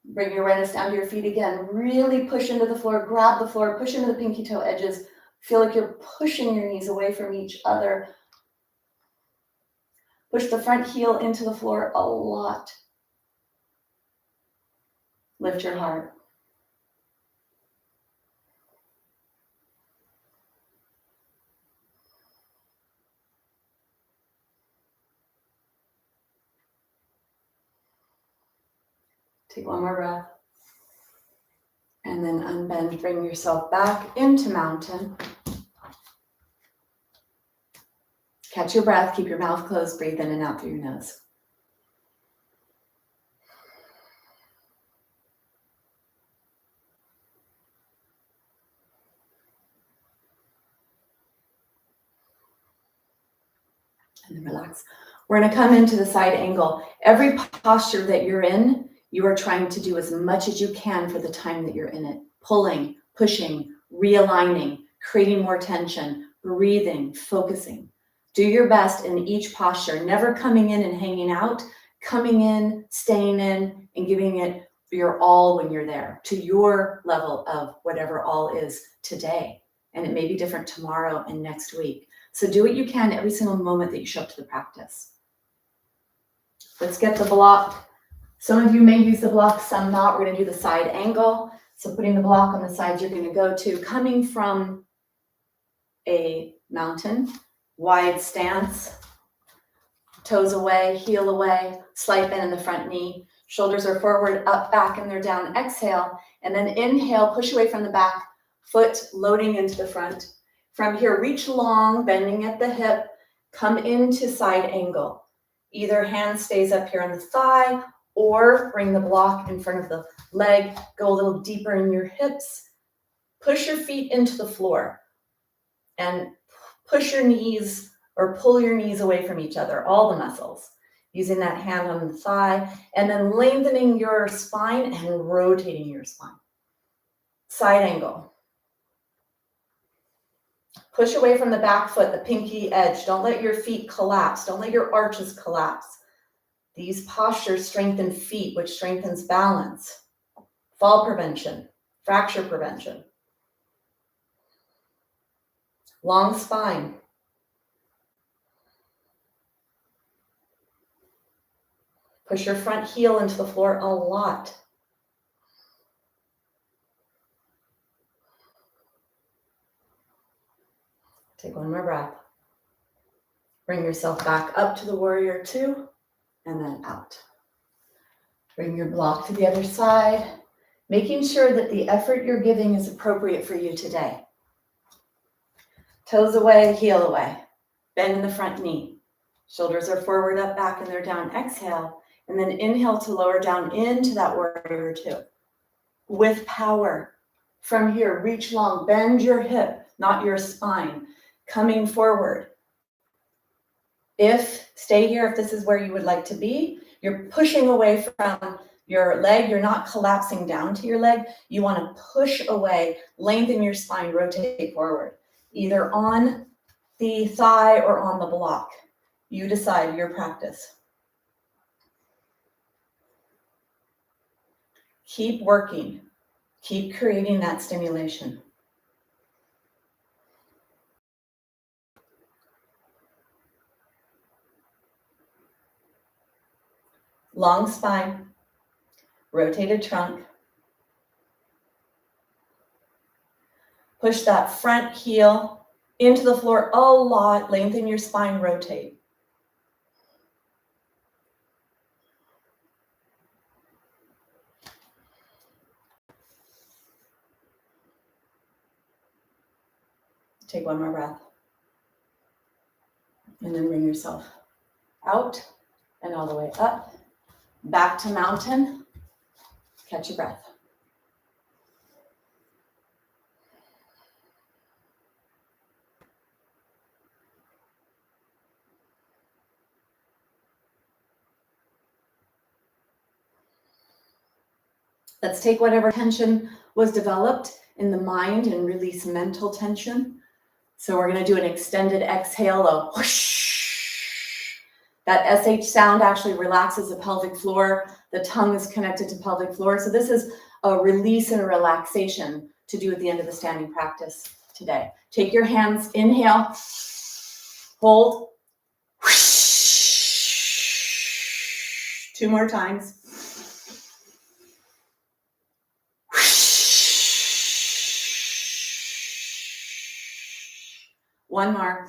A: Bring your awareness down to your feet again. Really push into the floor. Grab the floor. Push into the pinky toe edges. Feel like you're pushing your knees away from each other. Push the front heel into the floor a lot. Lift your heart. Take one more breath. And then unbend, bring yourself back into mountain. Catch your breath, keep your mouth closed, breathe in and out through your nose. And then relax. We're going to come into the side angle. Every posture that you're in, you are trying to do as much as you can for the time that you're in it. Pulling, pushing, realigning, creating more tension, breathing, focusing. Do your best in each posture, never coming in and hanging out, coming in, staying in, and giving it your all when you're there to your level of whatever all is today. And it may be different tomorrow and next week. So do what you can every single moment that you show up to the practice. Let's get the block. Some of you may use the block, some not. We're going to do the side angle. So putting the block on the sides you're going to go to, coming from a mountain, wide stance, toes away, heel away, slight bend in the front knee. Shoulders are forward, up, back, and they're down. Exhale, and then inhale, push away from the back, foot loading into the front. From here, reach long, bending at the hip, come into side angle. Either hand stays up here on the thigh, or bring the block in front of the leg, go a little deeper in your hips, push your feet into the floor, and push your knees or pull your knees away from each other, all the muscles, using that hand on the thigh, and then lengthening your spine and rotating your spine. Side angle. Push away from the back foot, the pinky edge. Don't let your feet collapse. Don't let your arches collapse. These postures strengthen feet, which strengthens balance, fall prevention, fracture prevention. Long spine. Push your front heel into the floor a lot. Take one more breath. Bring yourself back up to the warrior two, and then out. Bring your block to the other side, making sure that the effort you're giving is appropriate for you today. Toes away, heel away. Bend in the front knee. Shoulders are forward, up, back, and they're down. Exhale, and then inhale to lower down into that warrior two. With power. From here, reach long, bend your hip, not your spine. Coming forward. Stay here if this is where you would like to be. You're pushing away from your leg. You're not collapsing down to your leg. You want to push away, lengthen your spine, rotate forward. Either on the thigh or on the block. You decide, your practice. Keep working. Keep creating that stimulation. Long spine, rotated trunk. Push that front heel into the floor a lot. Lengthen your spine, rotate. Take one more breath. And then bring yourself out and all the way up. Back to mountain. Catch your breath. Let's take whatever tension was developed in the mind and release mental tension. So we're going to do an extended exhale, a whoosh. That SH sound actually relaxes the pelvic floor. The tongue is connected to pelvic floor. So this is a release and a relaxation to do at the end of the standing practice today. Take your hands, inhale, hold. Whoosh. 2 more times. One more.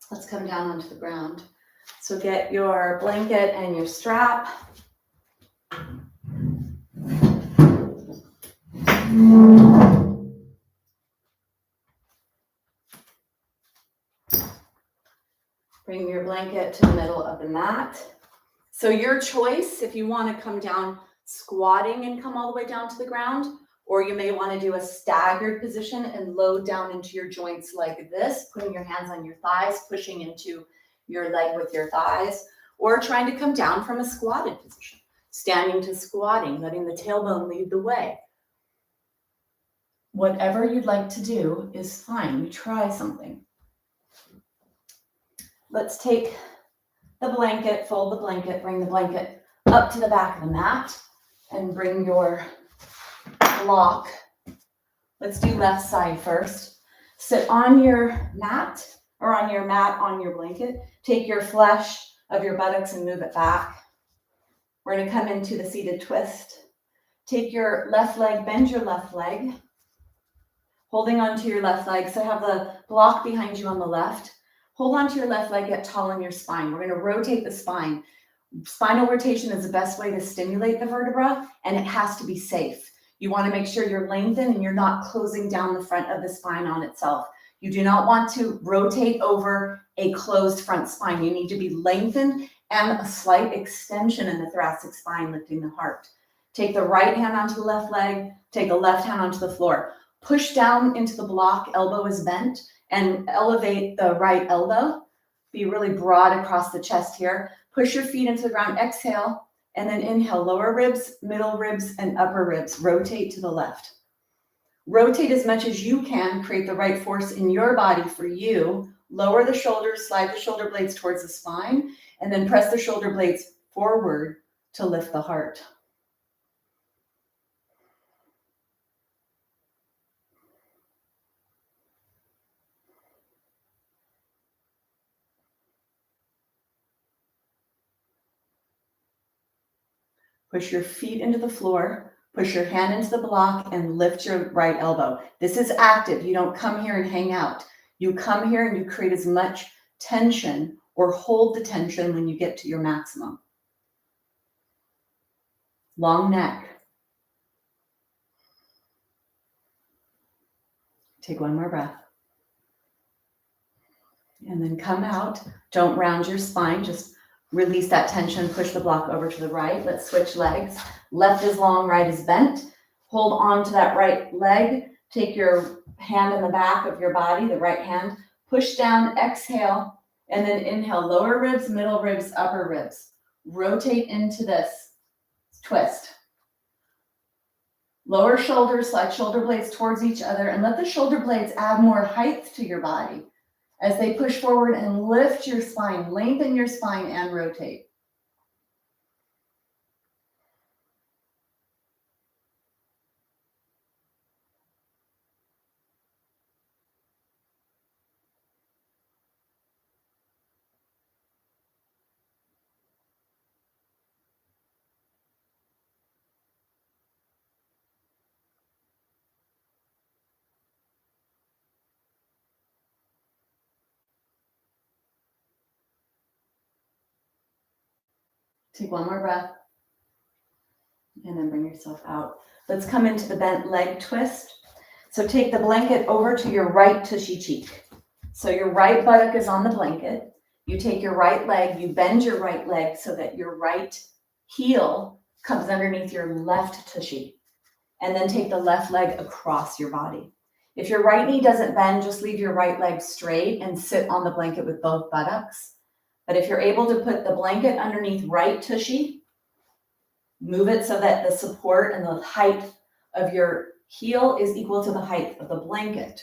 A: Let's come down onto the ground. So get your blanket and your strap. Bring your blanket to the middle of the mat. So your choice, if you want to come down squatting and come all the way down to the ground, or you may want to do a staggered position and load down into your joints like this, putting your hands on your thighs, pushing into your leg with your thighs, or trying to come down from a squatted position, standing to squatting, letting the tailbone lead the way. Whatever you'd like to do is fine. You try something. Let's take the blanket, fold the blanket, bring the blanket up to the back of the mat, and bring your block. Let's do left side first. Sit on your mat, or on your mat on your blanket. Take your flesh of your buttocks and move it back. We're going to come into the seated twist. Take your left leg, bend your left leg, holding onto your left leg. So have the block behind you on the left. Hold onto your left leg, get tall in your spine. We're going to rotate the spine. Spinal rotation is the best way to stimulate the vertebra, and it has to be safe. You want to make sure you're lengthened and you're not closing down the front of the spine on itself. You do not want to rotate over a closed front spine. You need to be lengthened and a slight extension in the thoracic spine, lifting the heart. Take the right hand onto the left leg, take the left hand onto the floor. Push down into the block, elbow is bent, and elevate the right elbow. Be really broad across the chest here. Push your feet into the ground, exhale, and then inhale, lower ribs, middle ribs, and upper ribs. Rotate to the left. Rotate as much as you can, create the right force in your body for you. Lower the shoulders, slide the shoulder blades towards the spine, and then press the shoulder blades forward to lift the heart. Push your feet into the floor, push your hand into the block, and lift your right elbow. This is active. You don't come here and hang out. You come here and you create as much tension or hold the tension when you get to your maximum. Long neck. Take one more breath. And then come out. Don't round your spine. Just release that tension. Push the block over to the right. Let's switch legs. Left is long, right is bent. Hold on to that right leg. Take your hand in the back of your body, the right hand. Push down, exhale, and then inhale. Lower ribs, middle ribs, upper ribs. Rotate into this twist. Lower shoulders, slide shoulder blades towards each other, and let the shoulder blades add more height to your body as they push forward and lift your spine, lengthen your spine, and rotate. Take one more breath, and then bring yourself out. Let's come into the bent leg twist. So take the blanket over to your right tushy cheek. So your right buttock is on the blanket. You take your right leg, you bend your right leg so that your right heel comes underneath your left tushy. And then take the left leg across your body. If your right knee doesn't bend, just leave your right leg straight and sit on the blanket with both buttocks. But if you're able to put the blanket underneath right tushy, move it so that the support and the height of your heel is equal to the height of the blanket.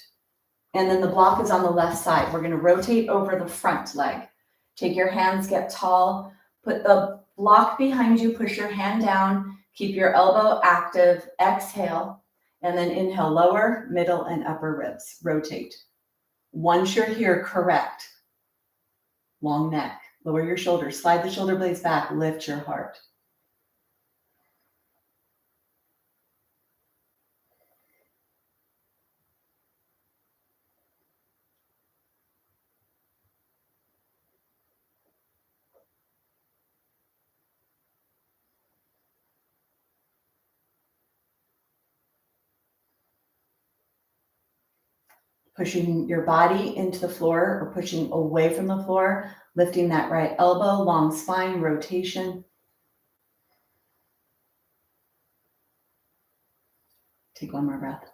A: And then the block is on the left side. We're going to rotate over the front leg. Take your hands, get tall, put the block behind you, push your hand down, keep your elbow active, exhale, and then inhale, lower, middle, and upper ribs. Rotate. Once you're here, correct. Long neck, lower your shoulders, slide the shoulder blades back, lift your heart. Pushing your body into the floor or pushing away from the floor, lifting that right elbow, long spine, rotation. Take one more breath.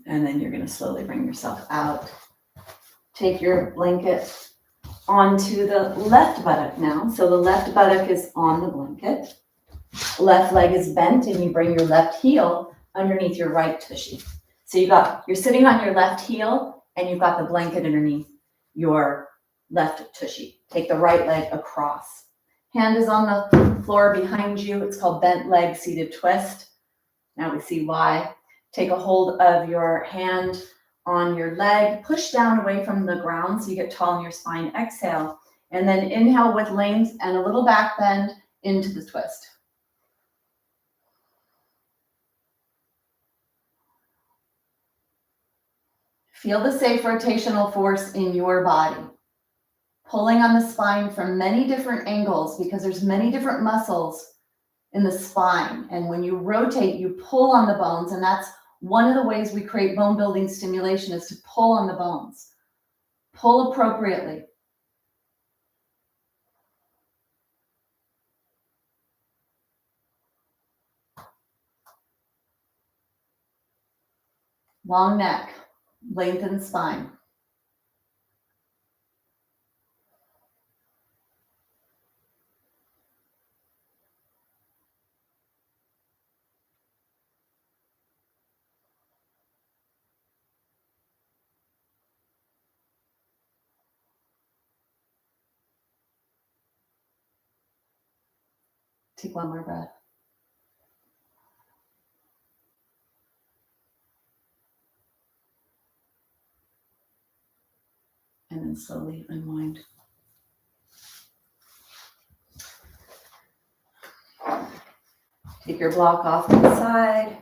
A: And then you're going to slowly bring yourself out. Take your blanket onto the left buttock now. So the left buttock is on the blanket. Left leg is bent, and you bring your left heel underneath your right tushy. So you're sitting on your left heel, and you've got the blanket underneath your left tushy. Take the right leg across. Hand is on the floor behind you. It's called bent leg seated twist. Now we see why. Take a hold of your hand on your leg. Push down away from the ground so you get tall in your spine. Exhale. And then inhale with length and a little back bend into the twist. Feel the safe rotational force in your body. Pulling on the spine from many different angles because there's many different muscles in the spine. And when you rotate, you pull on the bones. And that's one of the ways we create bone building stimulation is to pull on the bones. Pull appropriately. Long neck, lengthen spine. Take one more breath. And then slowly unwind. Take your block off to the side.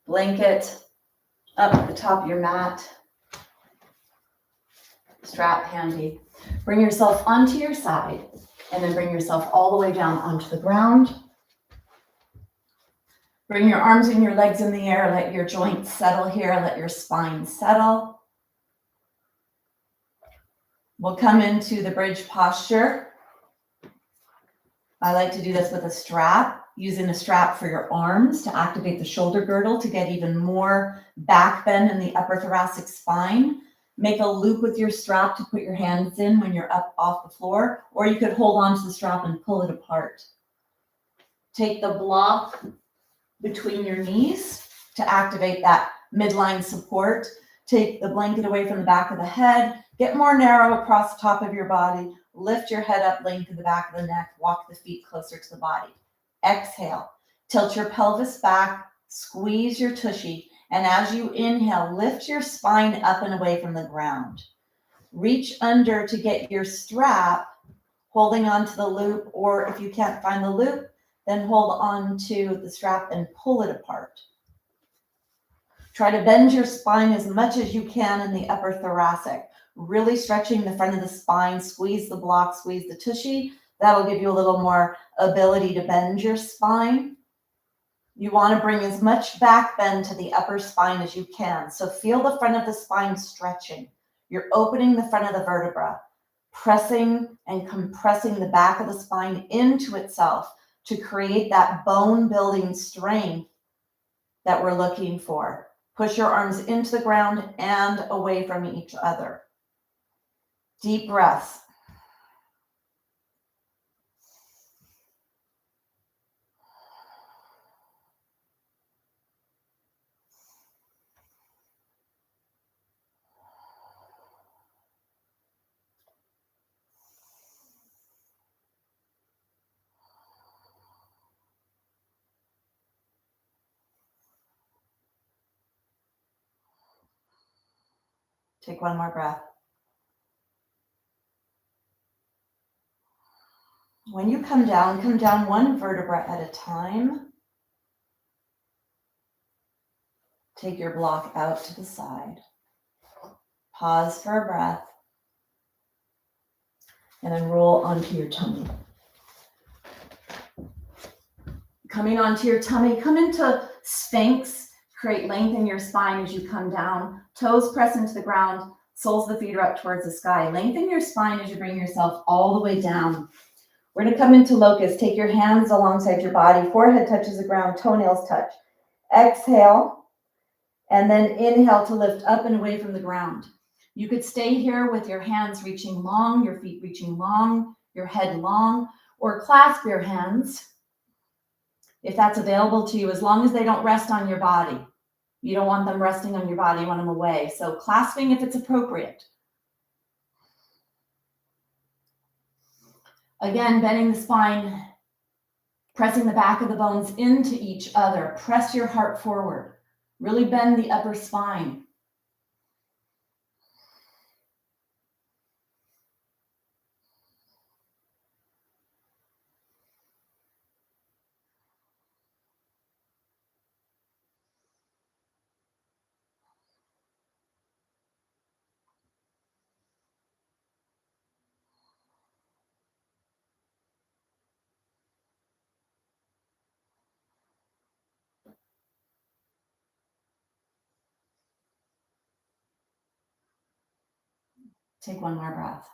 A: Blanket up at the top of your mat. Strap handy. Bring yourself onto your side and then bring yourself all the way down onto the ground. Bring your arms and your legs in the air. Let your joints settle here. Let your spine settle. We'll come into the bridge posture. I like to do this with a strap, using a strap for your arms to activate the shoulder girdle to get even more back bend in the upper thoracic spine. Make a loop with your strap to put your hands in when you're up off the floor, or you could hold on to the strap and pull it apart. Take the block between your knees to activate that midline support. Take the blanket away from the back of the head. Get more narrow across the top of your body. Lift your head up, lengthen the back of the neck. Walk the feet closer to the body. Exhale. Tilt your pelvis back. Squeeze your tushy. And as you inhale, lift your spine up and away from the ground. Reach under to get your strap, holding onto the loop, or if you can't find the loop, then hold on to the strap and pull it apart. Try to bend your spine as much as you can in the upper thoracic, really stretching the front of the spine. Squeeze the block, squeeze the tushy. That'll give you a little more ability to bend your spine. You want to bring as much back bend to the upper spine as you can. So feel the front of the spine stretching. You're opening the front of the vertebra, pressing and compressing the back of the spine into itself to create that bone building strength that we're looking for. Push your arms into the ground and away from each other. Deep breaths. Take one more breath. When you come down one vertebra at a time. Take your block out to the side. Pause for a breath. And then roll onto your tummy. Coming onto your tummy, come into Sphinx. Create length in your spine as you come down. Toes press into the ground. Soles of the feet are up towards the sky. Lengthen your spine as you bring yourself all the way down.
B: We're gonna come into locust. Take your hands alongside your body. Forehead touches the ground, toenails touch. Exhale, and then inhale to lift up and away from the ground. You could stay here with your hands reaching long, your feet reaching long, your head long, or clasp your hands if that's available to you, as long as they don't rest on your body. You don't want them resting on your body, you want them away. So clasping if it's appropriate. Again, bending the spine, pressing the back of the bones into each other. Press your heart forward. Really bend the upper spine. Take one more breath.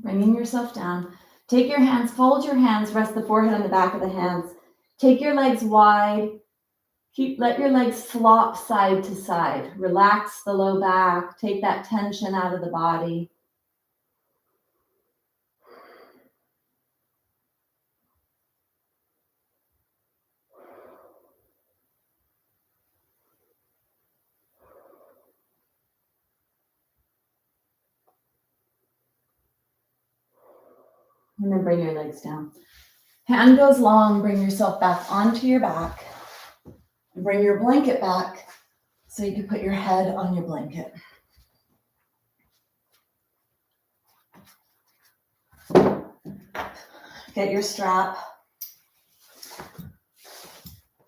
B: Bringing yourself down. Take your hands, fold your hands, rest the forehead on the back of the hands. Take your legs wide. Let your legs flop side to side. Relax the low back. Take that tension out of the body. And then bring your legs down. Hand goes long, bring yourself back onto your back. And bring your blanket back so you can put your head on your blanket. Get your strap.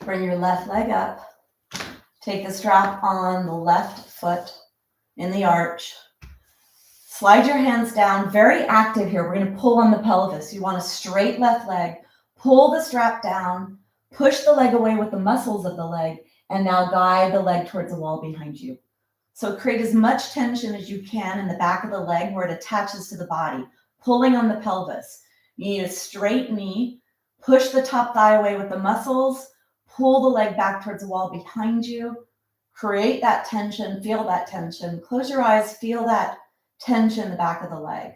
B: Bring your left leg up. Take the strap on the left foot in the arch. Slide your hands down, very active here. We're going to pull on the pelvis. You want a straight left leg. Pull the strap down, push the leg away with the muscles of the leg, and now guide the leg towards the wall behind you. So create as much tension as you can in the back of the leg where it attaches to the body, pulling on the pelvis. You need a straight knee, push the top thigh away with the muscles, pull the leg back towards the wall behind you, create that tension, feel that tension. Close your eyes, feel that tension in the back of the leg.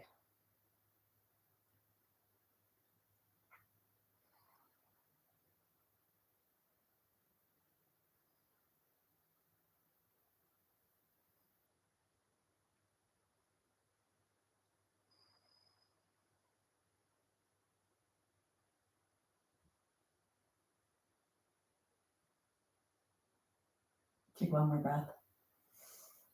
B: Take one more breath.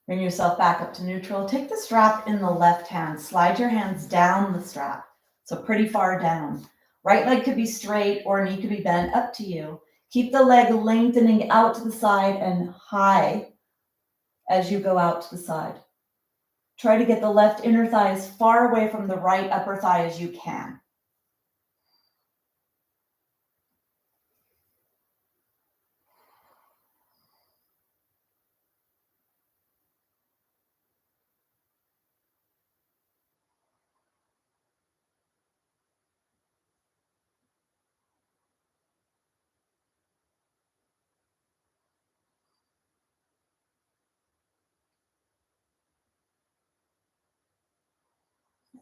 B: Bring yourself back up to neutral. Take the strap in the left hand. Slide your hands down the strap, so pretty far down. Right leg could be straight or knee could be bent, up to you. Keep the leg lengthening out to the side and high as you go out to the side. Try to get the left inner thigh as far away from the right upper thigh as you can.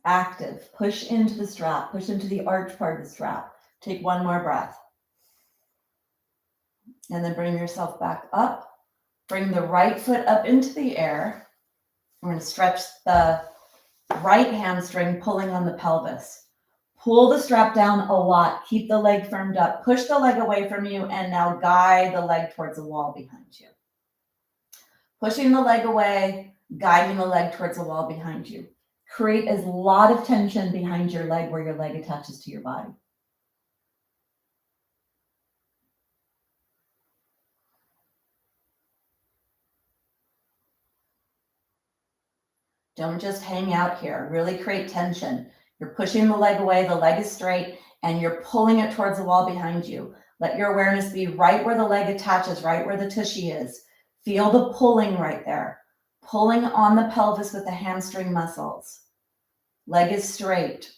B: Active. Push into the strap. Push into the arch part of the strap. Take one more breath. And then bring yourself back up. Bring the right foot up into the air. We're going to stretch the right hamstring, pulling on the pelvis. Pull the strap down a lot. Keep the leg firmed up. Push the leg away from you and now guide the leg towards the wall behind you. Pushing the leg away, guiding the leg towards the wall behind you. Create a lot of tension behind your leg where your leg attaches to your body. Don't just hang out here. Really create tension. You're pushing the leg away, the leg is straight, and you're pulling it towards the wall behind you. Let your awareness be right where the leg attaches, right where the tushy is. Feel the pulling right there. pulling on the pelvis with the hamstring muscles. Leg is straight.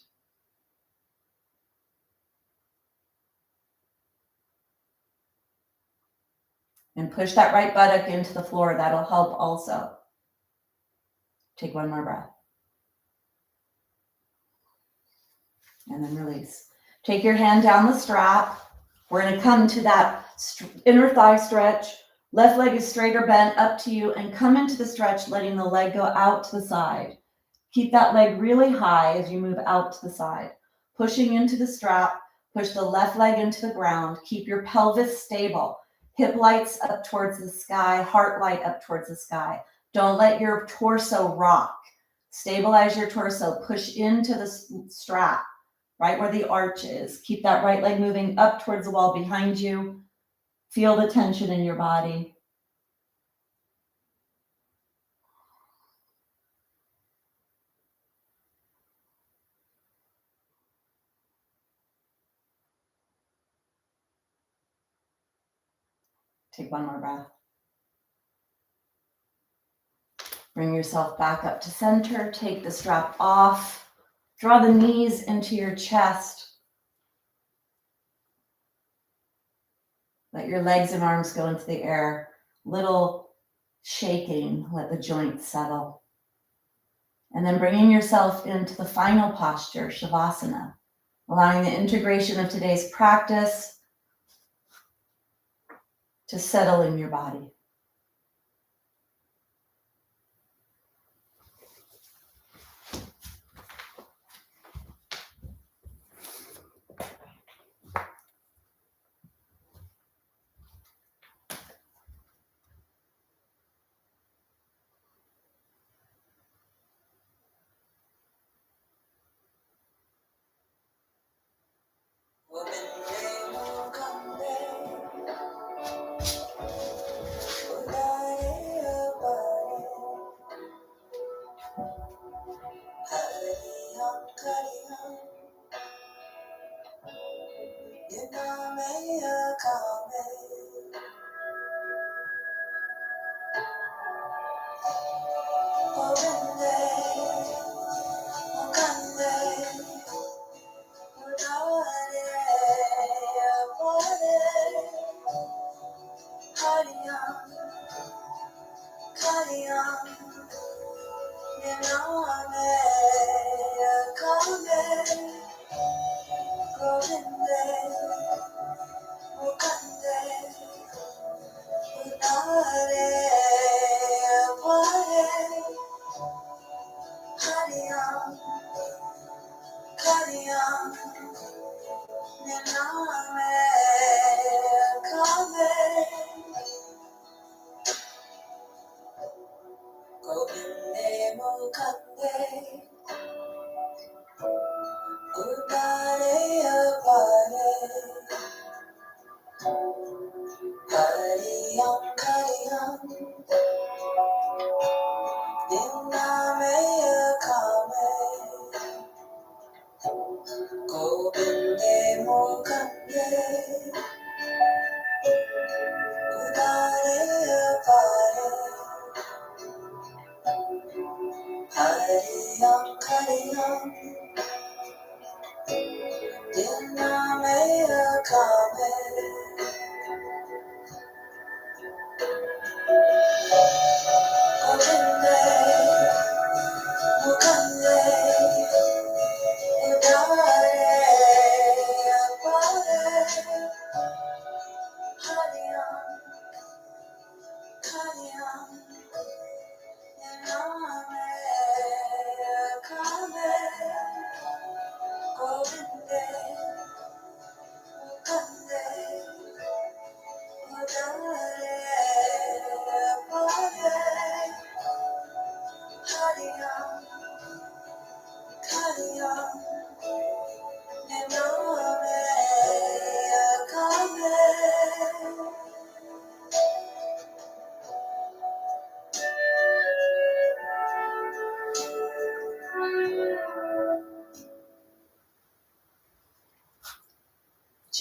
B: And push that right buttock into the floor. That'll help also. Take one more breath. And then release. Take your hand down the strap. We're going to come to that inner thigh stretch. Left leg is straight or bent, up to you, and come into the stretch, letting the leg go out to the side. Keep that leg really high as you move out to the side. Pushing into the strap, push the left leg into the ground. Keep your pelvis stable. Hip lights up towards the sky, heart light up towards the sky. Don't let your torso rock. Stabilize your torso. Push into the strap, right where the arch is. Keep that right leg moving up towards the wall behind you. Feel the tension in your body. Take one more breath. Bring yourself back up to center. Take the strap off. Draw the knees into your chest. Let your legs and arms go into the air. Little shaking, let the joints settle. And then bringing yourself into the final posture, Shavasana, allowing the integration of today's practice to settle in your body.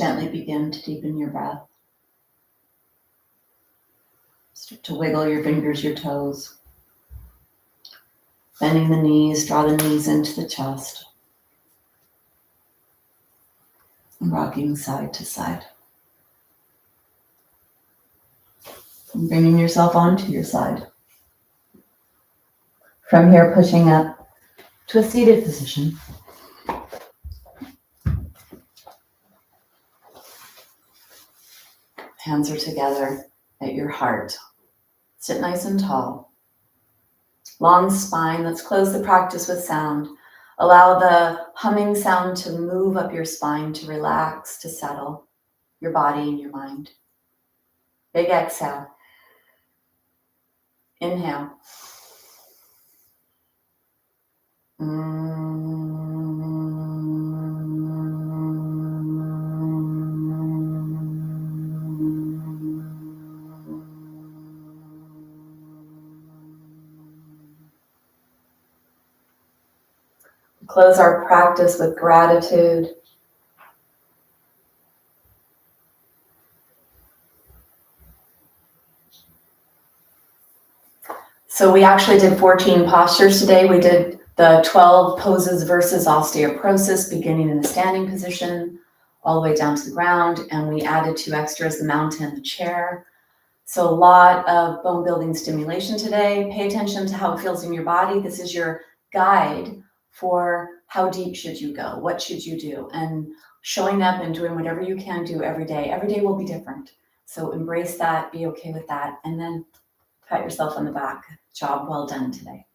B: Gently begin to deepen your breath. Start to wiggle your fingers, your toes.
A: Bending the knees, draw the knees into the chest. And rocking side to side. And bringing yourself onto your side. From here, pushing up to a seated position. Hands are together at your heart. Sit nice and tall. Long spine. Let's close the practice with sound. Allow the humming sound to move up your spine, to relax, to settle your body and your mind. Big exhale. Inhale. Close our practice with gratitude. So we actually did 14 postures today. We did the 12 poses versus osteoporosis, beginning in the standing position, all the way down to the ground. And we added 2 extras, the mountain and the chair. So a lot of bone building stimulation today. Pay attention to how it feels in your body. This is your guide for how deep should you go? What should you do? And showing up and doing whatever you can do every day. Every day will be different. So embrace that, be okay with that, and then pat yourself on the back. Job well done today.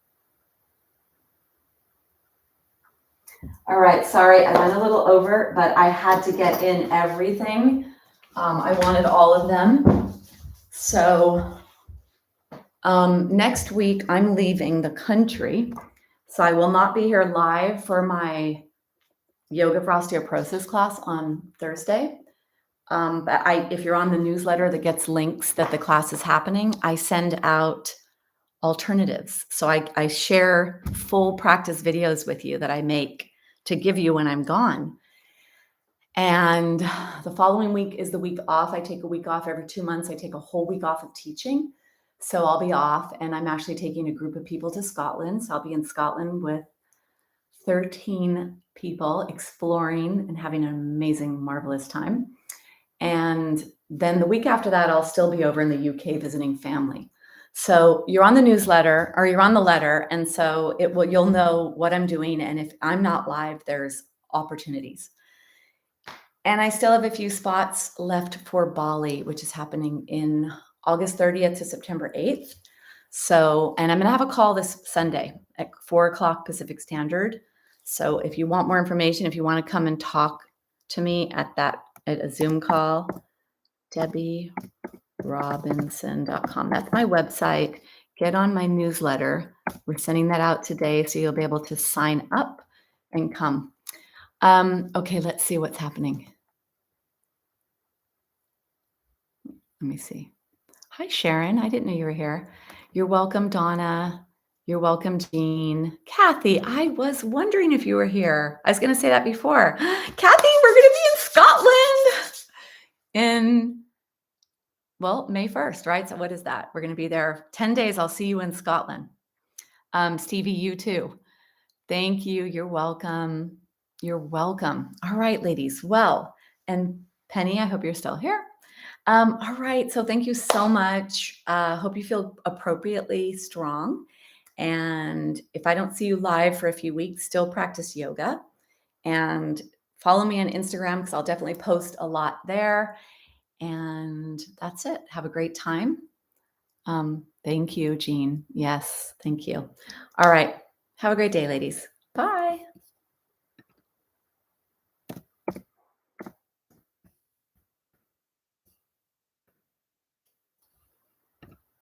A: All right, sorry, I went a little over, but I had to get in everything. I wanted all of them. So next week, I'm leaving the country. So I will not be here live for my Yoga for Osteoporosis class on Thursday. But if you're on the newsletter that gets links that the class is happening, I send out alternatives. So I share full practice videos with you that I make to give you when I'm gone. And the following week is the week off. I take a week off every 2 months. I take a whole week off of teaching. So I'll be off, and I'm actually taking a group of people to Scotland. So I'll be in Scotland with 13 people exploring and having an amazing, marvelous time. And then the week after that, I'll still be over in the UK visiting family. So you're on the newsletter, or you're on the letter, and so you'll know what I'm doing. And if I'm not live, there's opportunities. And I still have a few spots left for Bali, which is happening in August 30th to September 8th. So, and I'm going to have a call this Sunday at 4:00 Pacific Standard. So if you want more information, if you want to come and talk to me at a Zoom call, DebbieRobinson.com. That's my website. Get on my newsletter. We're sending that out today, so you'll be able to sign up and come. Okay, let's see what's happening. Let me see. Hi, Sharon. I didn't know you were here. You're welcome, Donna. You're welcome, Jean. Kathy, I was wondering if you were here. I was going to say that before. Kathy, we're going to be in Scotland May 1st, right? So what is that? We're going to be there 10 days. I'll see you in Scotland. Stevie, you too. Thank you. You're welcome. You're welcome. All right, ladies. Well, and Penny, I hope you're still here. All right. So thank you so much. Hope you feel appropriately strong. And if I don't see you live for a few weeks, still practice yoga. And follow me on Instagram, because I'll definitely post a lot there. And that's it. Have a great time. Thank you, Jean. Yes, thank you. All right. Have a great day, ladies. Bye.